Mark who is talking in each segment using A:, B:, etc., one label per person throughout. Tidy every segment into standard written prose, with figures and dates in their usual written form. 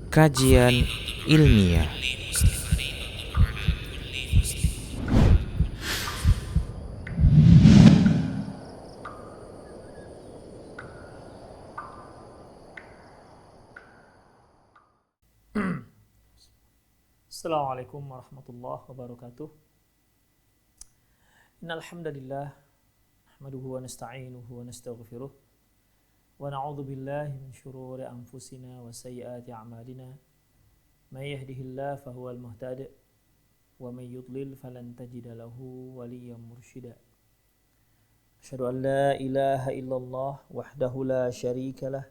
A: Kajian ilmiah.
B: Assalamualaikum warahmatullahi wabarakatuh. Innal hamdalillah nahmaduhu wa nasta'inuhu wa nastaghfiruh wa na'udzu billahi min shururi anfusina wa sayyiati a'malina. May yahdihillahu fahuwal muhtadi wa may yudlil falan tajida lahu waliyyan mursyida. Asyhadu an la ilaha illallah wahdahu la syarika lah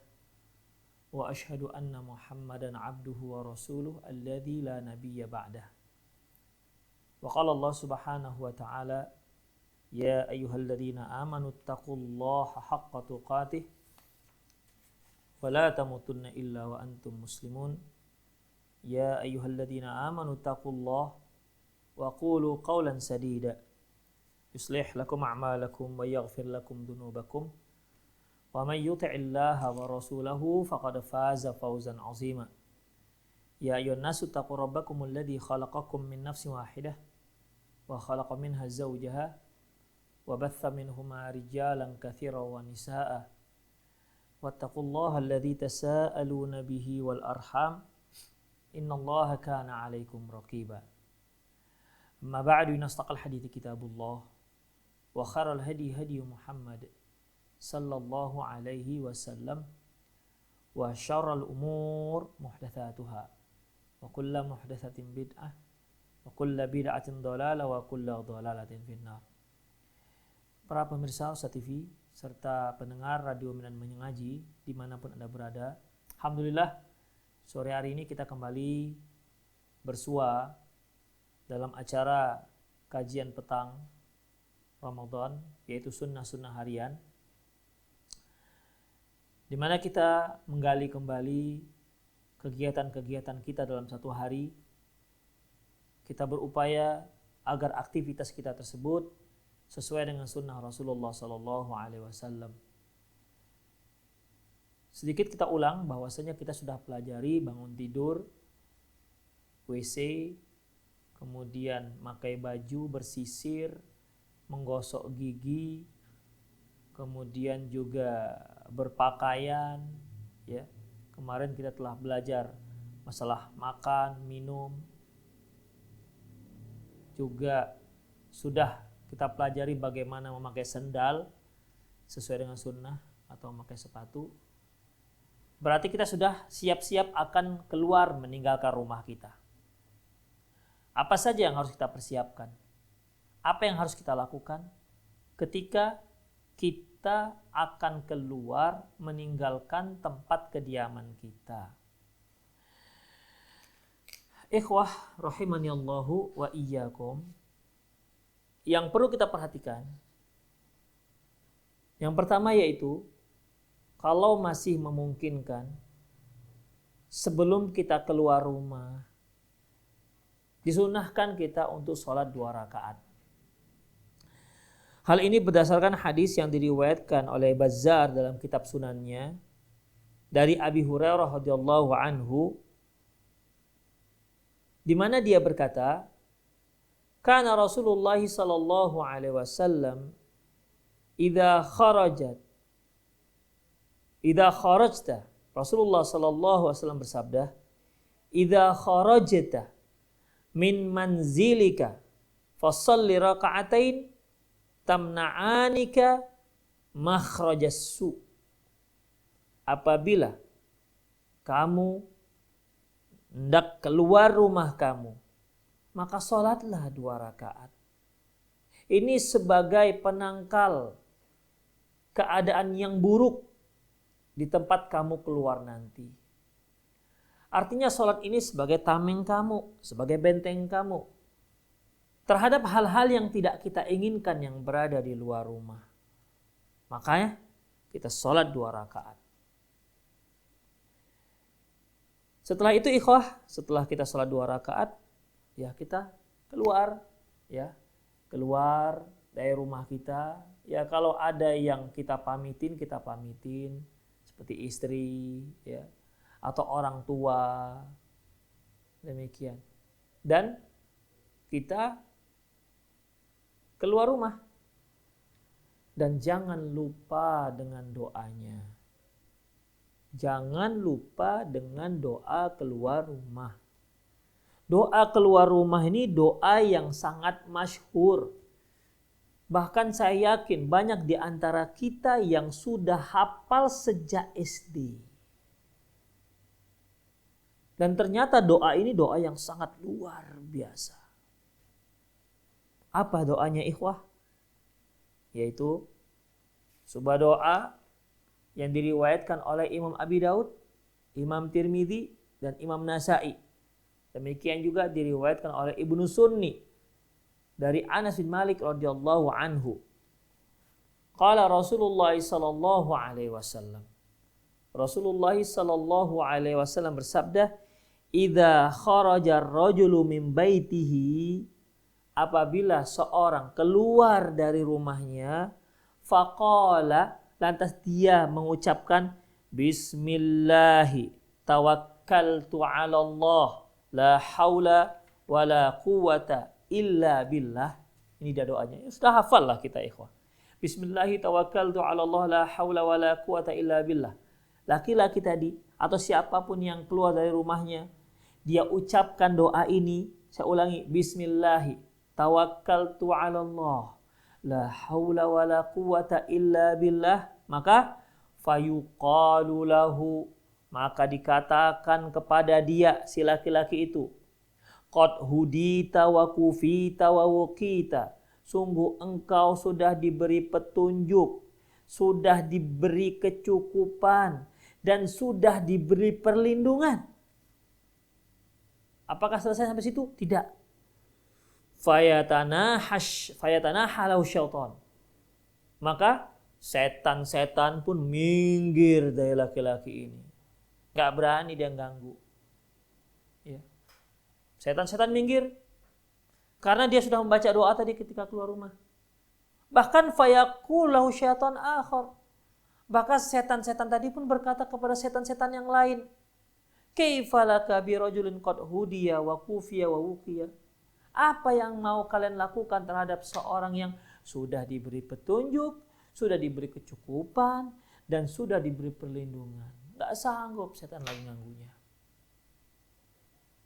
B: wa asyhadu anna Muhammadan abduhu wa rasuluh alladzi la nabiyya ba'dah. Wa qala Allah Subhanahu wa ta'ala, ya ayyuhalladzina amanu taqullaha haqqa tuqatih wa la tamutunna illa wa antum muslimun. Ya ayyuhalladzina amanu taqullaha wa qulu qawlan sadida yuslih lakum a'malakum wa yaghfir lakum dhunubakum wa may yuti'illaha wa rasulahu faqad faza fawzan 'azima. Ya ayyuhan nasu taqu rabbakumul ladzi khalaqakum min nafsin wahidah wa khalaqa minha zawjaha wa batha minhuma rijalan katsiran wa nisaa'a wattaqullaha alladzi tasaaluna bihi wal arham innallaha kana 'alaikum raqiba. Amma ba'du, nastaqal hadithi kitabullah wa khairal hadi hadi Muhammad sallallahu alaihi wasallam wa syarrul umur muhdatsatuha wa kullu muhdatsatin bid'ah wa kullu bid'atin dhalalah wa kullu dhalalatin finnar. Para pemirsa Ustaz TV serta pendengar Radio Medan Mengaji dimanapun Anda berada, alhamdulillah sore hari ini kita kembali bersua dalam acara kajian petang Ramadan, yaitu sunnah-sunnah harian, di mana kita menggali kembali kegiatan-kegiatan kita dalam satu hari. Kita berupaya agar aktivitas kita tersebut sesuai dengan sunnah Rasulullah Sallallahu Alaihi Wasallam. Sedikit kita ulang bahwasanya kita sudah pelajari bangun tidur, WC, kemudian pakai baju, bersisir, menggosok gigi, kemudian juga berpakaian, ya. Kemarin kita telah belajar masalah makan, minum. Juga sudah kita pelajari bagaimana memakai sendal sesuai dengan sunnah atau memakai sepatu. Berarti kita sudah siap-siap akan keluar meninggalkan rumah kita. Apa saja yang harus kita persiapkan? Apa yang harus kita lakukan ketika kita akan keluar meninggalkan tempat kediaman kita? Ikhwah rahimanillahu wa iyyakum. Yang perlu kita perhatikan, yang pertama yaitu kalau masih memungkinkan, sebelum kita keluar rumah disunahkan kita untuk sholat 2 rakaat. Hal ini berdasarkan hadis yang diriwayatkan oleh Bazzar dalam kitab sunannya dari Abi Hurairah radhiyallahu anhu, di mana dia berkata, kana Rasulullah sallallahu alaihi wasallam idza kharajta, Rasulullah sallallahu alaihi wasallam bersabda, idza kharajta min manzilika fasalli raka'atain tamna'anika makhrajas su. Apabila kamu hendak keluar rumah kamu, maka sholatlah 2 rakaat. Ini sebagai penangkal keadaan yang buruk di tempat kamu keluar nanti. Artinya sholat ini sebagai tameng kamu, sebagai benteng kamu terhadap hal-hal yang tidak kita inginkan yang berada di luar rumah. Makanya kita sholat 2 rakaat. Setelah itu ikhwah, setelah kita sholat 2 rakaat, ya kita keluar, ya keluar dari rumah kita. Ya kalau ada yang kita pamitin seperti istri, ya atau orang tua. Demikian. Dan kita keluar rumah. Dan jangan lupa dengan doanya. Jangan lupa dengan doa keluar rumah. Doa keluar rumah ini doa yang sangat masyhur. Bahkan saya yakin banyak di antara kita yang sudah hafal sejak SD. Dan ternyata doa ini doa yang sangat luar biasa. Apa doanya ikhwah? Yaitu sebuah doa yang diriwayatkan oleh Imam Abi Daud, Imam Tirmidzi, dan Imam Nasa'i. Demikian juga diriwayatkan oleh Ibnu Sunni dari Anas bin Malik radhiyallahu anhu. Qala Rasulullah sallallahu alaihi wasallam. Rasulullah sallallahu alaihi wasallam bersabda, "Idza kharaja ar-rajulu min baitihi," apabila seorang keluar dari rumahnya, faqala, lantas dia mengucapkan bismillahi tawakkaltu 'ala Allah la haula wala quwata illa billah. Ini dia doanya. Sudah hafal lah kita ikhwah. Bismillahi tawakkaltu 'ala Allah la haula wala quwata illa billah. Laki-laki tadi atau siapapun yang keluar dari rumahnya, dia ucapkan doa ini. Saya ulangi, bismillahi tawakkaltu 'ala Allah la haula wala quwata illa billah, maka fayuqalu lahu, maka dikatakan kepada dia si laki-laki itu, qad hudita wa kufita wa wuqita, sungguh engkau sudah diberi petunjuk, sudah diberi kecukupan, dan sudah diberi perlindungan. Apakah selesai sampai situ? Tidak. Fayatanahalau syaitan, maka setan-setan pun minggir dari laki-laki ini. Gak berani dia ganggu. Ya. Setan-setan minggir karena dia sudah membaca doa tadi ketika keluar rumah. Bahkan fayaqulahu syaitan akhar, bahkan setan-setan tadi pun berkata kepada setan-setan yang lain, kaifalaka bi rajulin qad hudiya wa kufiya wa wuqiya, apa yang mau kalian lakukan terhadap seorang yang sudah diberi petunjuk, sudah diberi kecukupan, dan sudah diberi perlindungan. Gak sanggup setan lagi ganggunya.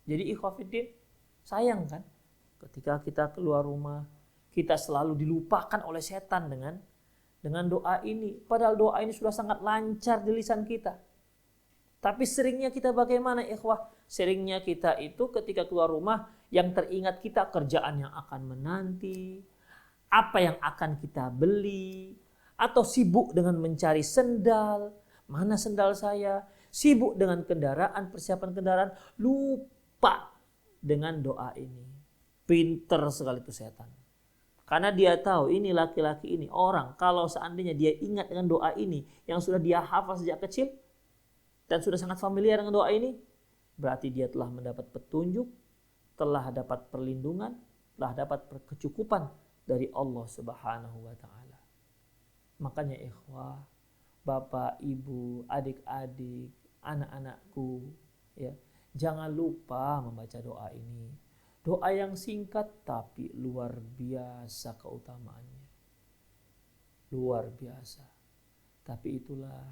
B: Jadi ikhwafiddin, sayang kan ketika kita keluar rumah, kita selalu dilupakan oleh setan dengan doa ini. Padahal doa ini sudah sangat lancar di lisan kita. Tapi seringnya kita bagaimana ikhwah? Seringnya kita itu ketika keluar rumah, yang teringat kita kerjaan yang akan menanti, apa yang akan kita beli, atau sibuk dengan mencari sendal. Mana sendal saya? Sibuk dengan kendaraan, persiapan kendaraan. Lupa dengan doa ini. Pinter sekali itu setan. Karena dia tahu ini laki-laki ini orang. Kalau seandainya dia ingat dengan doa ini yang sudah dia hafal sejak kecil dan sudah sangat familiar dengan doa ini, berarti dia telah mendapat petunjuk, telah dapat perlindungan, telah dapat kecukupan dari Allah Subhanahu wa taala. Makanya ikhwah, bapak, ibu, adik-adik, anak-anakku, ya, jangan lupa membaca doa ini. Doa yang singkat tapi luar biasa keutamaannya. Luar biasa. Tapi itulah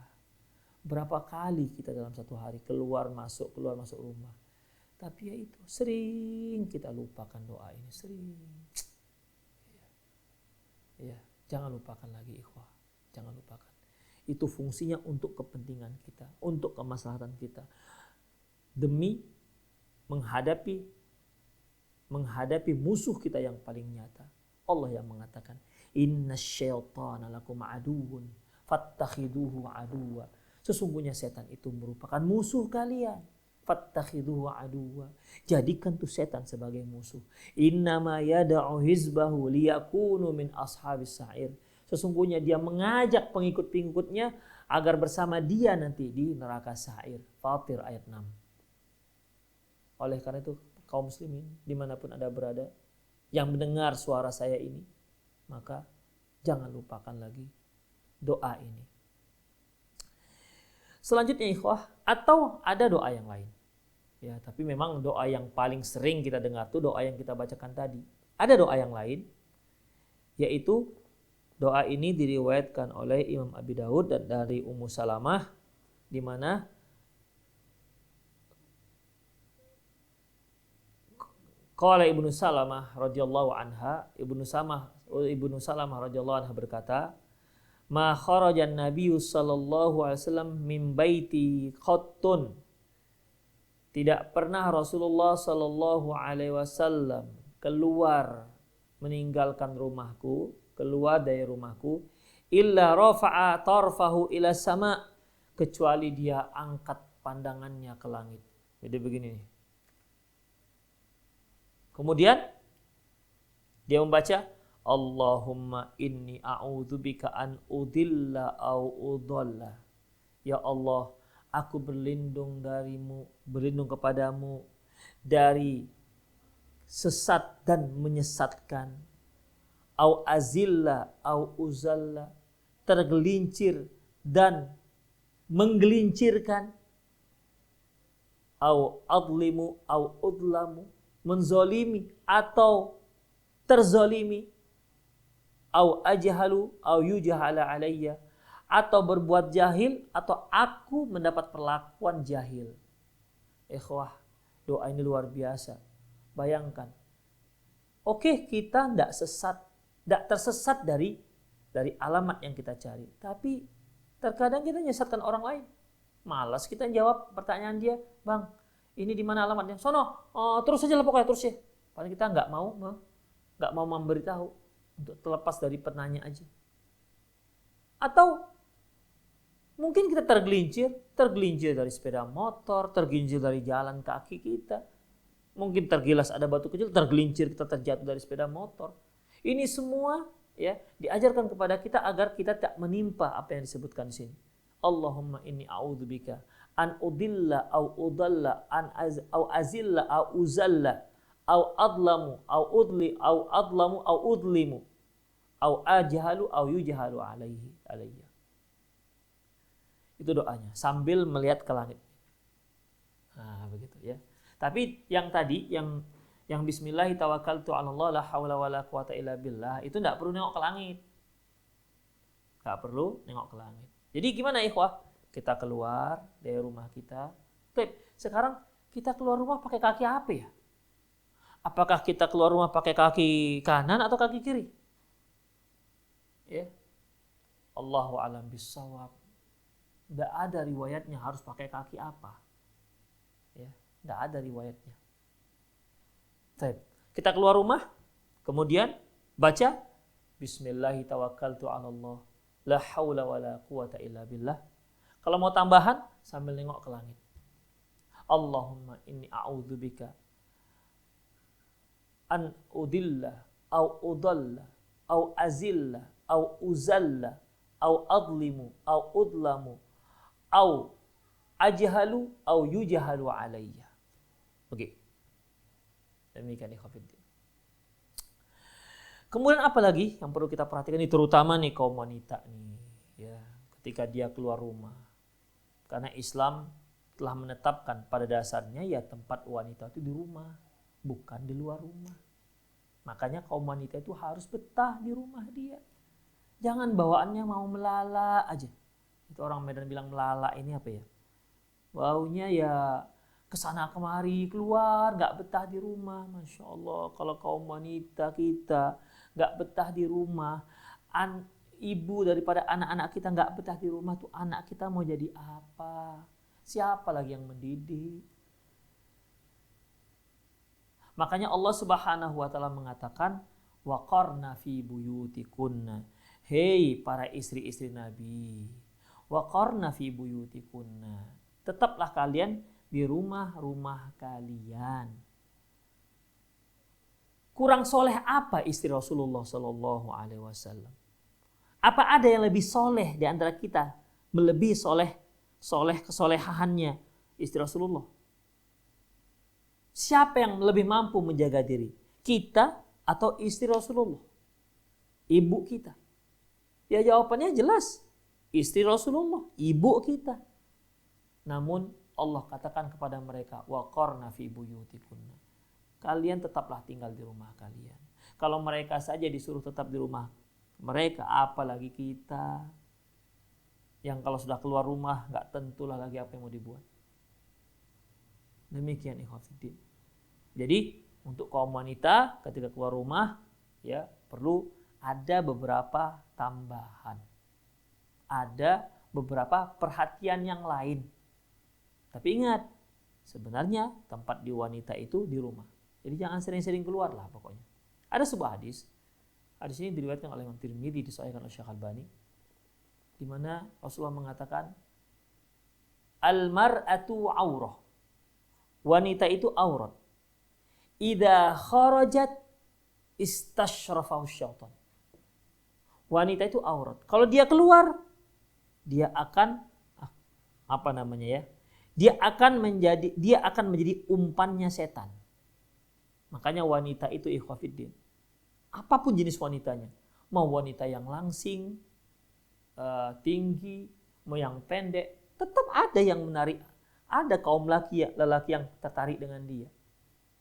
B: berapa kali kita dalam satu hari keluar masuk rumah. Tapi ya itu, sering kita lupakan doa ini, sering. Ya, jangan lupakan lagi ikhwah. Jangan lupakan. Itu fungsinya untuk kepentingan kita, untuk kemaslahatan kita. Demi menghadapi musuh kita yang paling nyata. Allah yang mengatakan, "Innasyaitana lakum aduwwun fattakhiduhu aduwwa." Sesungguhnya setan itu merupakan musuh kalian. Fattakhiduhu aduwwa. Jadikan tuh setan sebagai musuh. Innama yad'u hizbahu liyakunu min ashabis sa'ir. Sesungguhnya dia mengajak pengikut-pengikutnya agar bersama dia nanti di neraka sa'ir. Fatir ayat 6. Oleh karena itu kaum muslimin dimanapun Anda berada yang mendengar suara saya ini, maka jangan lupakan lagi doa ini. Selanjutnya ikhwah, atau ada doa yang lain. Ya, tapi memang doa yang paling sering kita dengar tuh doa yang kita bacakan tadi. Ada doa yang lain, yaitu doa ini diriwayatkan oleh Imam Abi Daud dan dari Ummu Salamah, di mana qala Ibnu Salamah radhiyallahu anha, Ibnu Salamah radhiyallahu anha berkata, ma kharajan nabiyyu sallallahu alaihi wasallam min baiti qattun. Tidak pernah Rasulullah sallallahu alaihi wasallam keluar meninggalkan rumahku, keluar dari rumahku, illa rafa'a tarfahu ila sama, kecuali dia angkat pandangannya ke langit. Jadi begini nih. Kemudian dia membaca, Allahumma inni a'udzubika an udilla au udalla. Ya Allah, aku berlindung kepadamu dari sesat dan menyesatkan. Au azilla au uzalla, tergelincir dan menggelincirkan. Au adlimu au udlamu, menzolimi atau terzolimi. Au ajhalu au yujhala alayya, atau berbuat jahil atau aku mendapat perlakuan jahil. Ikhwah, doa ini luar biasa. Bayangkan. Oke, kita tidak tersesat dari alamat yang kita cari. Tapi terkadang kita menyesatkan orang lain. Malas kita jawab pertanyaan dia, Bang, ini di mana alamatnya? Sono, terus saja lah pokoknya, terus ya. Paling kita nggak mau memberitahu untuk terlepas dari penanya aja. Atau mungkin kita tergelincir dari sepeda motor, tergelincir dari jalan kaki kita. Mungkin tergilas ada batu kecil, tergelincir kita terjatuh dari sepeda motor. Ini semua ya diajarkan kepada kita agar kita tak menimpa apa yang disebutkan di sini. Allahumma inni a'udzubika an udilla au udalla au azilla au uzalla au adlamu au udli au adlamu au udlimu au ajhalu au yujhalu alayya. Itu doanya sambil melihat ke langit. Nah, begitu ya. Tapi yang tadi yang bismillahi tawakkaltu 'ala Allah la haula wala quwata illa billah itu enggak perlu nengok ke langit. Enggak perlu nengok ke langit. Jadi gimana ikhwah? Kita keluar dari rumah kita. Sekarang kita keluar rumah pakai kaki apa ya? Apakah kita keluar rumah pakai kaki kanan atau kaki kiri? Ya. Allahu a'lam bissawab. Tidak ada riwayatnya harus pakai kaki apa. Ya, tidak ada riwayatnya. Kita keluar rumah, kemudian baca Bismillahi tawakkaltu 'ala Allah, la haula wala quwata illa billah. Kalau mau tambahan sambil nengok ke langit. Allahumma inni a'udzubika an udilla au udalla au azilla au uzalla au adlimu au udlamu au ajhalu au yujhalu alayya. Oke. Demikian ikhwatiddin. Kemudian apa lagi yang perlu kita perhatikan ini, terutama nih kaum wanita nih ya, ketika dia keluar rumah. Karena Islam telah menetapkan pada dasarnya ya tempat wanita itu di rumah, bukan di luar rumah. Makanya kaum wanita itu harus betah di rumah dia. Jangan bawaannya mau melala aja. Itu orang Medan bilang melala ini apa ya? Baunya ya kesana kemari keluar, nggak betah di rumah. Masya Allah, kalau kaum wanita kita nggak betah di rumah, ibu daripada anak-anak kita nggak betah di rumah, tuh anak kita mau jadi apa? Siapa lagi yang mendidik? Makanya Allah Subhanahu wa taala mengatakan waqarna fi buyutikunna. Hei para istri-istri Nabi, waqarna fi buyutikunna. Tetaplah kalian di rumah-rumah kalian. Kurang soleh apa istri Rasulullah Sallallahu Alaihi Wasallam? Apa ada yang lebih soleh di antara kita, melebihi kesolehannya istri Rasulullah? Siapa yang lebih mampu menjaga diri? Kita atau istri Rasulullah? Ibu kita? Ya jawabannya jelas. Istri Rasulullah, ibu kita. Namun Allah katakan kepada mereka, waqarna fi buyutikunna. Kalian tetaplah tinggal di rumah kalian. Kalau mereka saja disuruh tetap di rumah mereka, apalagi kita yang kalau sudah keluar rumah nggak tentulah lagi apa yang mau dibuat. Demikian ikhwatiddin. Jadi untuk kaum wanita ketika keluar rumah ya perlu ada beberapa tambahan. Ada beberapa perhatian yang lain. Tapi ingat, sebenarnya tempat di wanita itu di rumah. Jadi jangan sering-sering keluar lah pokoknya. Ada sebuah hadis. Hadis ini diriwayatkan oleh Imam Tirmidzi, disahihkan oleh Syekh Albani, di mana Rasulullah mengatakan, al-mar'atu aurah. Wanita itu aurat. Idza kharajat istashrafahu syaitan. Wanita itu aurat. Kalau dia keluar, dia akan Dia akan menjadi umpannya setan. Makanya wanita itu ikhwafiddin. Apapun jenis wanitanya, mau wanita yang langsing, tinggi, mau yang pendek, tetap ada yang menarik. Ada kaum lelaki yang tertarik dengan dia.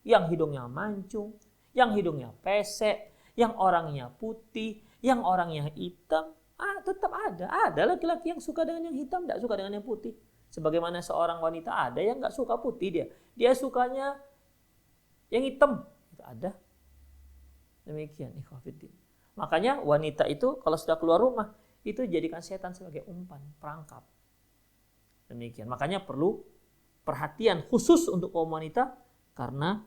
B: Yang hidungnya mancung, yang hidungnya pesek, yang orangnya putih, yang orangnya hitam, tetap ada. Ada laki-laki yang suka dengan yang hitam, tidak suka dengan yang putih. Sebagaimana seorang wanita ada yang nggak suka putih dia sukanya yang hitam, itu ada. Demikian ikhwatiddin. Makanya wanita itu kalau sudah keluar rumah itu jadikan setan sebagai umpan, perangkap. Demikian. Makanya perlu perhatian khusus untuk kaum wanita karena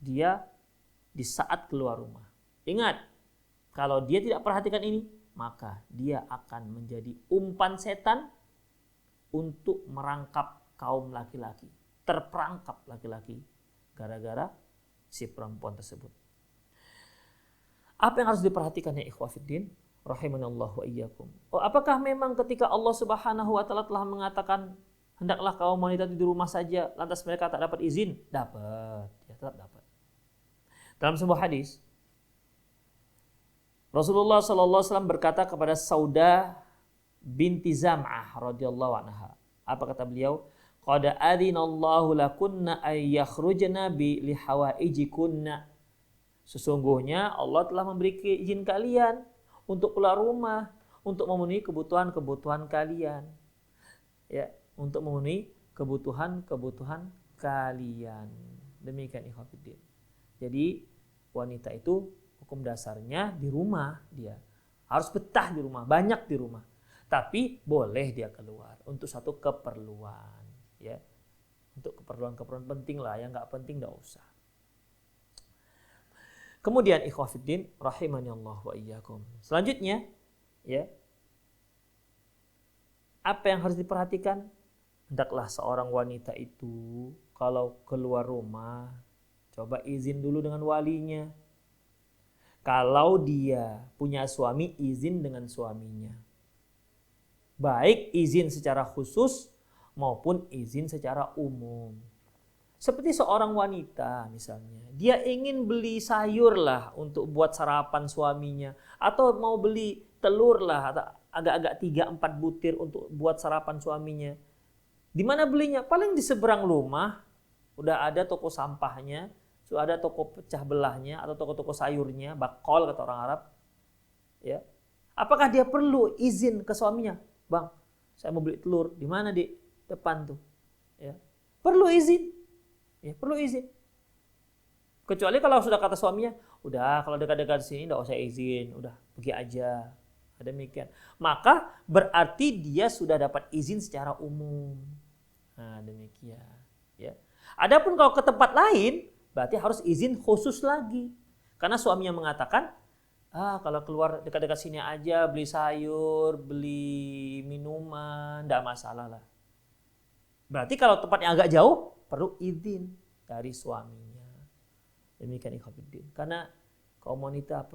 B: dia di saat keluar rumah. Ingat, kalau dia tidak perhatikan ini, maka dia akan menjadi umpan setan untuk merangkap kaum laki-laki. Terperangkap laki-laki gara-gara si perempuan tersebut. Apa yang harus diperhatikan ya ikhwafiddin? Rahimanallahu wa iyyakum. Apakah memang ketika Allah Subhanahu wa taala telah mengatakan hendaklah kaum wanita di rumah saja, lantas mereka tak dapat izin? Dapat, ya tetap dapat. Dalam sebuah hadis, Rasulullah SAW berkata kepada Saudah binti Zam'ah radhiyallahu anha. Apa kata beliau? Qad adzinallahu lakunna ay yakhrujna bi lihawaijikunna. Sesungguhnya Allah telah memberi izin kalian untuk keluar rumah, untuk memenuhi kebutuhan-kebutuhan kalian. Ya, untuk memenuhi kebutuhan-kebutuhan kalian. Demikian ikhwatiddin. Jadi wanita itu hukum dasarnya di rumah dia. Harus betah di rumah, banyak di rumah. Tapi boleh dia keluar untuk satu keperluan, ya. Untuk keperluan-keperluan penting lah, yang nggak penting nggak usah. Kemudian ikhwafiddin rahimani Allah wa iyyakum. Selanjutnya, ya. Apa yang harus diperhatikan? Hendaklah seorang wanita itu kalau keluar rumah coba izin dulu dengan walinya. Kalau dia punya suami, izin dengan suaminya. Baik izin secara khusus maupun izin secara umum. Seperti seorang wanita misalnya, dia ingin beli sayur lah untuk buat sarapan suaminya, atau mau beli telur lah, atau agak-agak 3-4 butir untuk buat sarapan suaminya. Di mana belinya? Paling di seberang rumah, udah ada toko sampahnya, sudah ada toko pecah belahnya atau toko-toko sayurnya, bakol kata orang Arab. Ya. Apakah dia perlu izin ke suaminya? Bang, saya mau beli telur. Di mana di depan tuh? Ya. Perlu izin. Ya, perlu izin. Kecuali kalau sudah kata suaminya, udah kalau dekat-dekat sini enggak usah izin, udah pergi aja. Demikian. Maka berarti dia sudah dapat izin secara umum. Nah, demikian, ya. Adapun kalau ke tempat lain, berarti harus izin khusus lagi. Karena suaminya mengatakan, kalau keluar dekat-dekat sini aja, beli sayur, beli minuman, enggak masalah lah. Berarti kalau tempatnya agak jauh, perlu izin dari suaminya. Demikian ikhwatiddin. Karena kaum wanita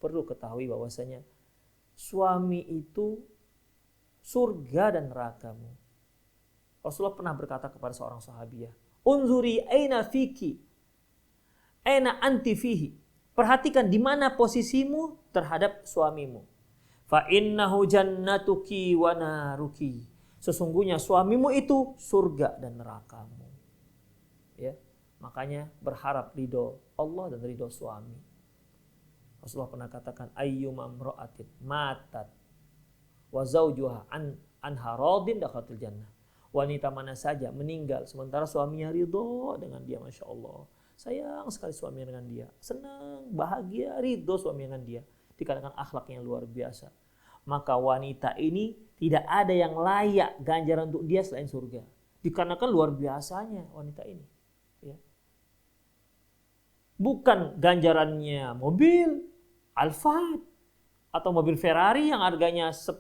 B: perlu ketahui bahwasanya suami itu surga dan nerakamu. Rasulullah pernah berkata kepada seorang sahabiah, "Unzuri aina fiki, aina anti fihi." Perhatikan di mana posisimu terhadap suamimu. Fa innahu jannatuki wa naruki. Sesungguhnya suamimu itu surga dan nerakamu. Ya, makanya berharap ridho Allah dan ridho suami. Rasulullah pernah katakan ayyuma imra'atin matat wa zawjuha anha radin dakhatul jannah. Wanita mana saja meninggal sementara suaminya ridho dengan dia, Masya Allah. Sayang sekali suaminya dengan dia. Senang, bahagia, ridho suaminya dengan dia. Dikarenakan akhlaknya luar biasa. Maka wanita ini tidak ada yang layak ganjaran untuk dia selain surga. Dikarenakan luar biasanya wanita ini. Ya. Bukan ganjarannya mobil Alphard atau mobil Ferrari yang harganya 10,8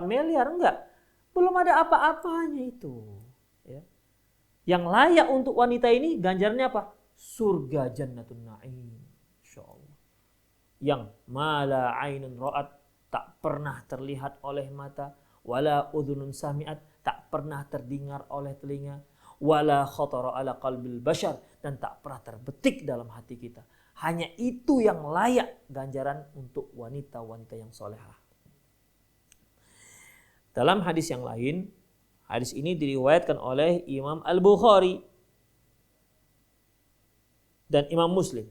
B: miliar, enggak. Belum ada apa-apanya itu. Ya. Yang layak untuk wanita ini ganjarannya apa? Surga jannatun na'im. Insyaallah. Yang mala ainun ra'at, tak pernah terlihat oleh mata, wala udhunun sami'at, tak pernah terdengar oleh telinga, wala khatara ala qalbil bashar, dan tak pernah terbetik dalam hati kita. Hanya itu yang layak ganjaran untuk wanita-wanita yang solehah. Dalam hadis yang lain, hadis ini diriwayatkan oleh Imam Al-Bukhari dan Imam Muslim.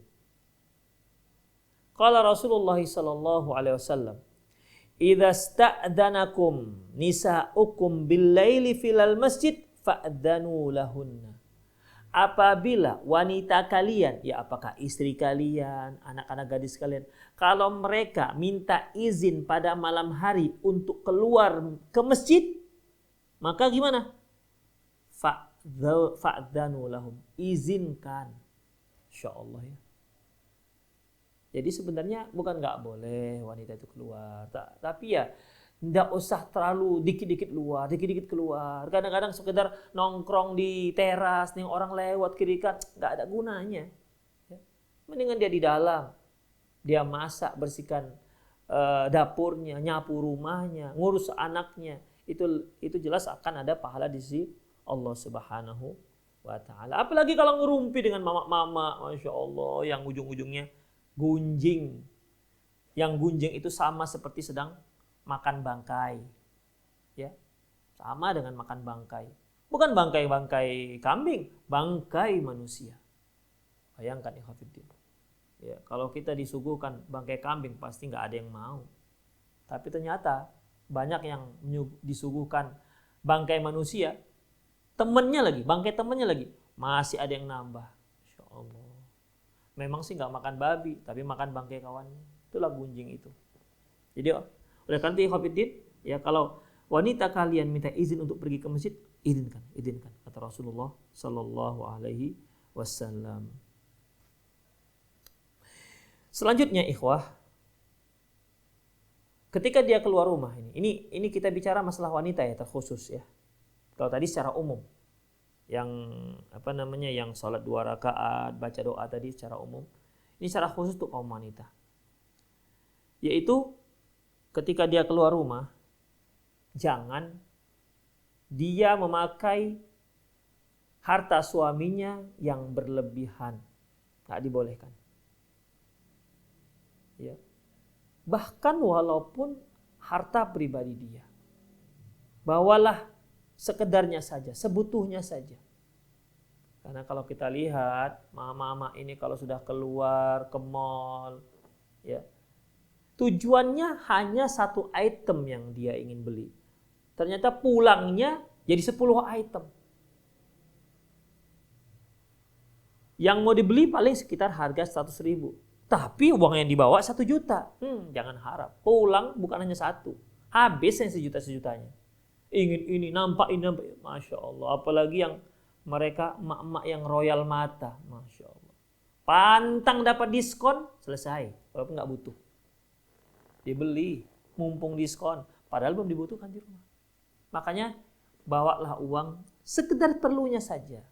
B: Qala Rasulullah sallallahu alaihi wasallam, "Idza sta'dzanakum nisa'ukum bil-laili filal masjid fa'dzanu lahunna." Apabila wanita kalian, ya apakah istri kalian, anak-anak gadis kalian, kalau mereka minta izin pada malam hari untuk keluar ke masjid, maka gimana? Fa'dzanu lahum, izinkan. Insyaallah ya. Jadi sebenarnya bukan nggak boleh wanita itu keluar, tapi ya nggak usah terlalu dikit-dikit keluar. Kadang-kadang sekedar nongkrong di teras, nih orang lewat kiri kan, nggak ada gunanya. Ya. Mendingan dia di dalam, dia masak, bersihkan dapurnya, nyapu rumahnya, ngurus anaknya. Itu jelas akan ada pahala di sisi Allah Subhanahu wa Ta'ala. Apalagi kalau ngerumpi dengan mama-mama, Masya Allah, yang ujung-ujungnya gunjing. Yang gunjing itu sama seperti sedang makan bangkai, ya, sama dengan makan bangkai. Bukan bangkai kambing, bangkai manusia. Bayangkan ya Hafiddin. Ya, kalau kita disuguhkan bangkai kambing pasti nggak ada yang mau. Tapi ternyata banyak yang disuguhkan bangkai manusia, bangkai temennya lagi, masih ada yang nambah. Insya Allah. Memang sih nggak makan babi, tapi makan bangkai kawannya. Itulah gunjing itu. Jadi oleh karena itu Hafiddin, ya kalau wanita kalian minta izin untuk pergi ke masjid, izinkan, kata Rasulullah sallallahu alaihi wasallam. Selanjutnya ikhwah, ketika dia keluar rumah ini kita bicara masalah wanita ya terkhusus ya. Kalau tadi secara umum, yang yang salat 2 rakaat, baca doa tadi secara umum, ini secara khusus untuk kaum wanita. Yaitu ketika dia keluar rumah, jangan dia memakai harta suaminya yang berlebihan. Nggak dibolehkan. Ya. Bahkan walaupun harta pribadi dia. Bawalah sekedarnya saja, sebutuhnya saja. Karena kalau kita lihat, mama-mama ini kalau sudah keluar ke mall, ya, tujuannya hanya 1 item yang dia ingin beli. Ternyata pulangnya jadi 10 item. Yang mau dibeli paling sekitar harga 100.000. Tapi uang yang dibawa 1 juta. Jangan harap. Pulang bukan hanya 1. Habis yang sejuta-sejutanya. Ingin ini, nampak ini, nampak. Masya Allah. Apalagi yang mereka emak-emak yang royal mata. Masya Allah. Pantang dapat diskon, selesai. Walaupun nggak butuh. Dibeli, mumpung diskon. Padahal belum dibutuhkan di rumah. Makanya bawalah uang sekedar perlunya saja.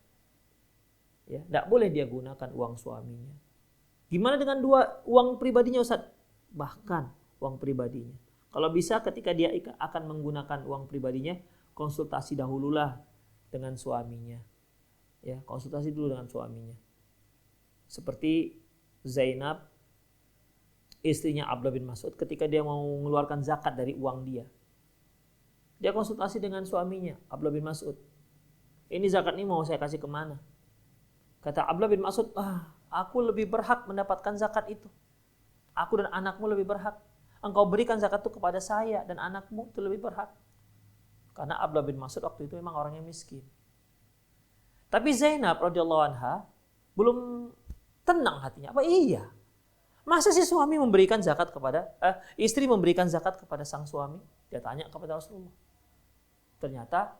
B: Ya, tidak boleh dia gunakan uang suaminya. Gimana dengan uang pribadinya Ustaz? Bahkan uang pribadinya. Kalau bisa ketika dia akan menggunakan uang pribadinya, konsultasi dahululah dengan suaminya. Ya, konsultasi dulu dengan suaminya. Seperti Zainab, istrinya Abdullah bin Mas'ud, ketika dia mau mengeluarkan zakat dari uang dia. Dia konsultasi dengan suaminya, Abdullah bin Mas'ud. Ini zakat ini mau saya kasih kemana? Kata Abdullah bin Mas'ud, aku lebih berhak mendapatkan zakat itu. Aku dan anakmu lebih berhak. Engkau berikan zakat itu kepada saya dan anakmu itu lebih berhak. Karena Abdullah bin Mas'ud waktu itu memang orang yang miskin. Tapi Zainab radhiyallahu anha belum tenang hatinya. Apa iya? Masa si suami memberikan zakat kepada istri memberikan zakat kepada sang suami? Dia tanya kepada Rasulullah. Ternyata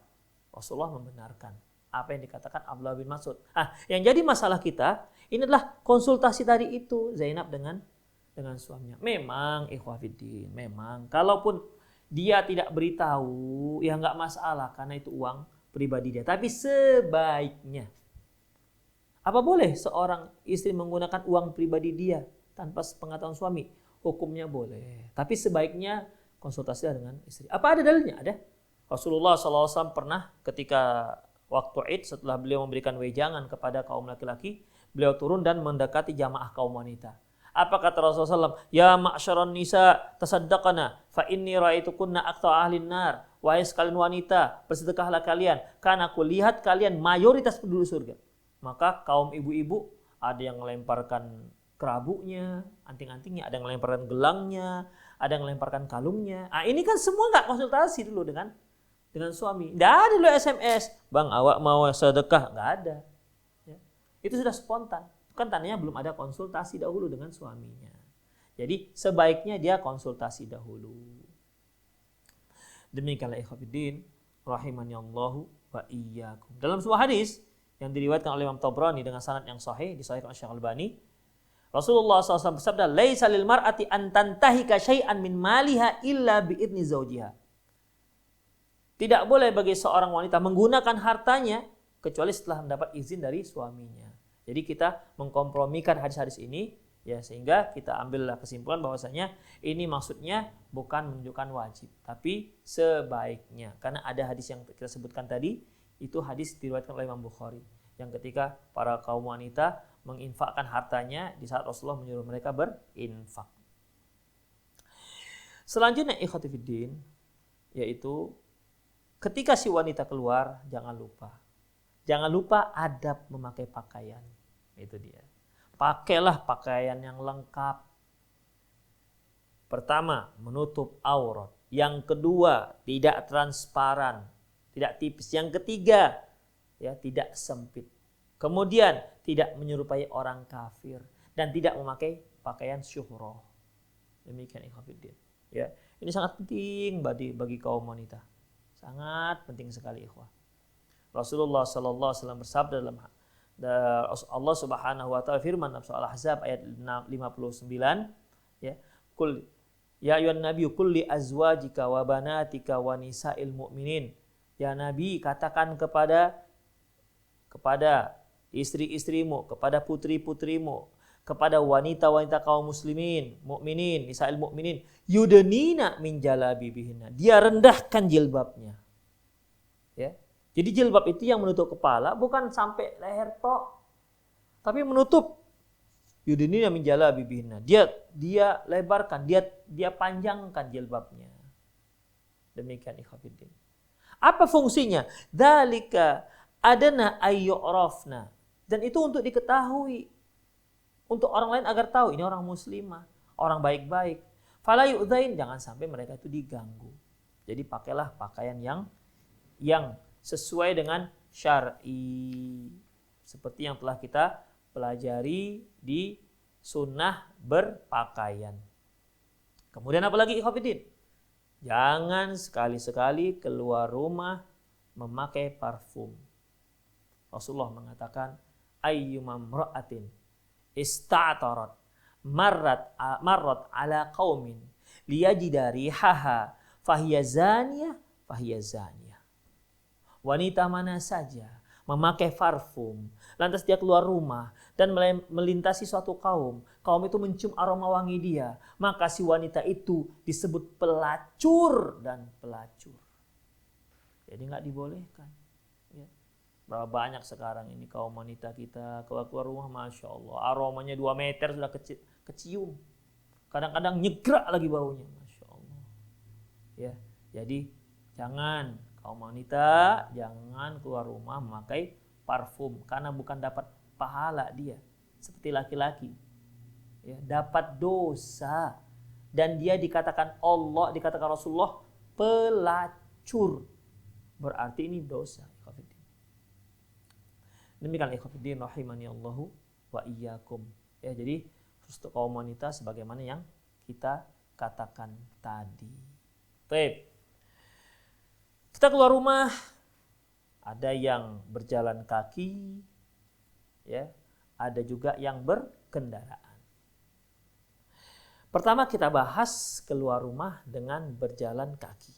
B: Rasulullah membenarkan apa yang dikatakan Abdullah bin Mas'ud. Yang jadi masalah kita ini adalah konsultasi tadi itu Zainab dengan suaminya. Memang ikhwatiddin, memang kalaupun dia tidak beritahu ya nggak masalah karena itu uang pribadi dia. Tapi sebaiknya apa boleh seorang istri menggunakan uang pribadi dia tanpa pengetahuan suami? Hukumnya boleh. Tapi sebaiknya konsultasi dengan istri. Apa ada dalilnya? Ada. Rasulullah SAW pernah ketika waktu Id setelah beliau memberikan wejangan kepada kaum laki-laki, beliau turun dan mendekati jamaah kaum wanita. Apa kata Rasulullah SAW? Ya ma'syaron nisa tasaddaqana fa inni ra'aitukunna aqta ahlin nar. Wahai sekalian wanita, bersedekahlah kalian karena aku lihat kalian mayoritas penduduk surga. Maka kaum ibu-ibu ada yang melemparkan kerabunya, anting-antingnya, ada yang melemparkan gelangnya, ada yang melemparkan kalungnya. Ini kan semua nggak konsultasi dulu dengan suami. Nggak ada dulu SMS, bang awak mau sedekah, nggak ada. Ya. Itu sudah spontan. Kan tandanya belum ada konsultasi dahulu dengan suaminya. Jadi sebaiknya dia konsultasi dahulu. Demikianlah ikhwatiddin rahimani Allahu wa iyyakum. Dalam sebuah hadis yang diriwayatkan oleh Imam Tabrani dengan sanad yang sahih, disahihkan oleh Syekh Albani, Rasulullah SAW bersabda, "Laisa lil mar'ati an tantahika syai'an min maliha illa bi idzni zawjiha." Tidak boleh bagi seorang wanita menggunakan hartanya kecuali setelah mendapat izin dari suaminya. Jadi kita mengkompromikan hadis-hadis ini ya sehingga kita ambillah kesimpulan bahwasanya ini maksudnya bukan menunjukkan wajib, tapi sebaiknya. Karena ada hadis yang kita sebutkan tadi, itu hadis diriwayatkan oleh Imam Bukhari yang ketika para kaum wanita menginfakkan hartanya di saat Rasulullah menyuruh mereka berinfak. Selanjutnya ikhwati fiddin, yaitu ketika si wanita keluar jangan lupa adab memakai pakaian. Itu dia. Pakailah pakaian yang lengkap. Pertama, menutup aurat. Yang kedua, tidak transparan, tidak tipis. Yang ketiga, ya tidak sempit. Kemudian tidak menyerupai orang kafir dan tidak memakai pakaian syuhrah. Demikian ikhwatiddin. Ya, ini sangat penting bagi kaum wanita. Sangat penting sekali ikhwah. Rasulullah sallallahu alaihi wasallam bersabda dalam Allah Subhanahu wa taala firman dalam surah Al-Ahzab ayat 59 ya, kul ya ayyuhan nabiyyu qul li azwajika wa banatika wa nisa'il mu'minin. Ya Nabi, katakan kepada istri-istrimu, kepada putri-putrimu, kepada wanita-wanita kaum muslimin, mukminin, nisa'il mu'minin, yudnina min jalabibihinna. Dia rendahkan jilbabnya. Ya. Jadi jilbab itu yang menutup kepala, bukan sampai leher tok, tapi menutup. Yudnina min jalabibihinna. Dia lebarkan, dia panjangkan jilbabnya. Demikian ikhwatiddin. Apa fungsinya? Dzalika adana ayyurafna. Dan itu untuk diketahui. Untuk orang lain agar tahu ini orang muslimah, orang baik-baik. Fala yu'dzain, jangan sampai mereka itu diganggu. Jadi pakailah pakaian yang sesuai dengan syar'i. Seperti yang telah kita pelajari di sunnah berpakaian. Kemudian apa lagi ikhwatiddin? Jangan sekali-sekali keluar rumah memakai parfum. Rasulullah mengatakan, ayyumam ra'atin ista'tarat marrat ala qaumin liyajida rihaha fahiya zaniyah. Wanita mana saja memakai parfum, lantas dia keluar rumah dan melintasi suatu kaum itu mencium aroma wangi dia, maka si wanita itu disebut pelacur dan pelacur. Jadi nggak dibolehkan. Ya. Berapa banyak sekarang ini kaum wanita kita keluar rumah, masya Allah, aromanya 2 meter sudah kecium. Kadang-kadang nyegrak lagi baunya, masya Allah. Ya, jadi Jangan, kaum wanita jangan keluar rumah memakai parfum karena bukan dapat pahala dia seperti laki-laki. Ya, dapat dosa dan dia dikatakan Rasulullah pelacur. Berarti ini dosa. Demikian ikhwatiddin rahimani Allahu wa iyyakum. Ya, jadi untuk kaum wanita sebagaimana yang kita katakan tadi. Baik. Kita keluar rumah, ada yang berjalan kaki, ya, ada juga yang berkendaraan. Pertama kita bahas keluar rumah dengan berjalan kaki.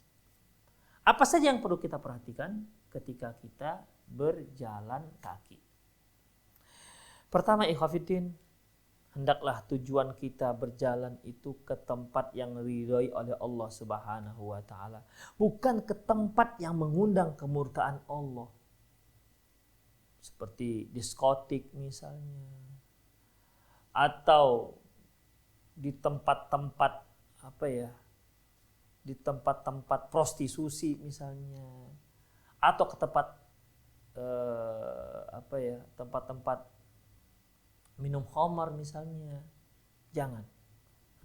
B: Apa saja yang perlu kita perhatikan ketika kita berjalan kaki? Pertama ikhwatiddin, hendaklah tujuan kita berjalan itu ke tempat yang diridhai oleh Allah Subhanahu wa taala, bukan ke tempat yang mengundang kemurkaan Allah. Seperti diskotik misalnya, atau di tempat-tempat di tempat-tempat prostitusi misalnya, atau ke tempat tempat-tempat minum khamar misalnya. Jangan.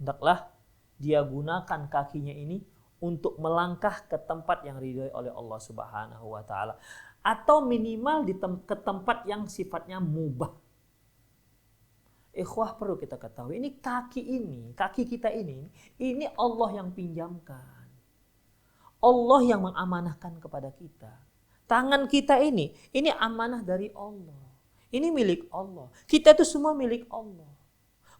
B: Hendaklah dia gunakan kakinya ini untuk melangkah ke tempat yang ridhoi oleh Allah Subhanahu wa taala, atau minimal ke tempat yang sifatnya mubah. Ikhwah, perlu kita ketahui, ini kaki kita ini Allah yang pinjamkan. Allah yang mengamanahkan kepada kita. Tangan kita ini amanah dari Allah. Ini milik Allah. Kita itu semua milik Allah.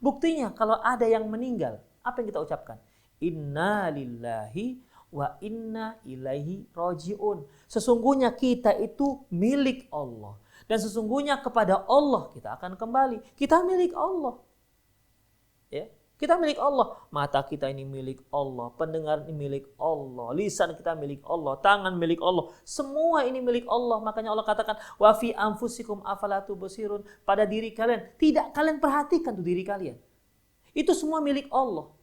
B: Buktinya kalau ada yang meninggal, apa yang kita ucapkan? Inna lillahi wa inna ilaihi raji'un. Sesungguhnya kita itu milik Allah. Dan sesungguhnya kepada Allah kita akan kembali. Kita milik Allah. Ya, kita milik Allah. Mata kita ini milik Allah. Pendengar ini milik Allah. Lisan kita milik Allah. Tangan milik Allah. Semua ini milik Allah. Makanya Allah katakan, wa fi anfusikum afala tubsirun. Pada diri kalian. Tidak kalian perhatikan tuh diri kalian. Itu semua milik Allah.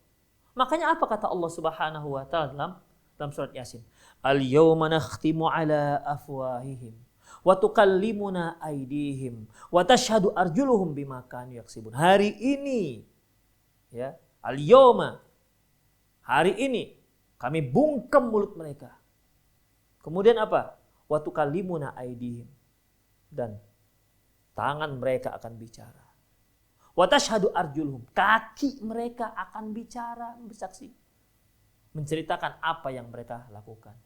B: Makanya apa kata Allah Subhanahu wa taala dalam surat Yasin? Al-yawma nakhtimu ala afwahihim wa tukallimuna aydihim wa tashhadu arjuluhum bima kanu yaksibun. Hari ini, ya, al-yawma, hari ini kami bungkam mulut mereka. Kemudian apa? Wa tukallimuna aydihim, dan tangan mereka akan bicara. Wa tashhadu arjuluhum, kaki mereka akan bicara, bersaksi, menceritakan apa yang mereka lakukan.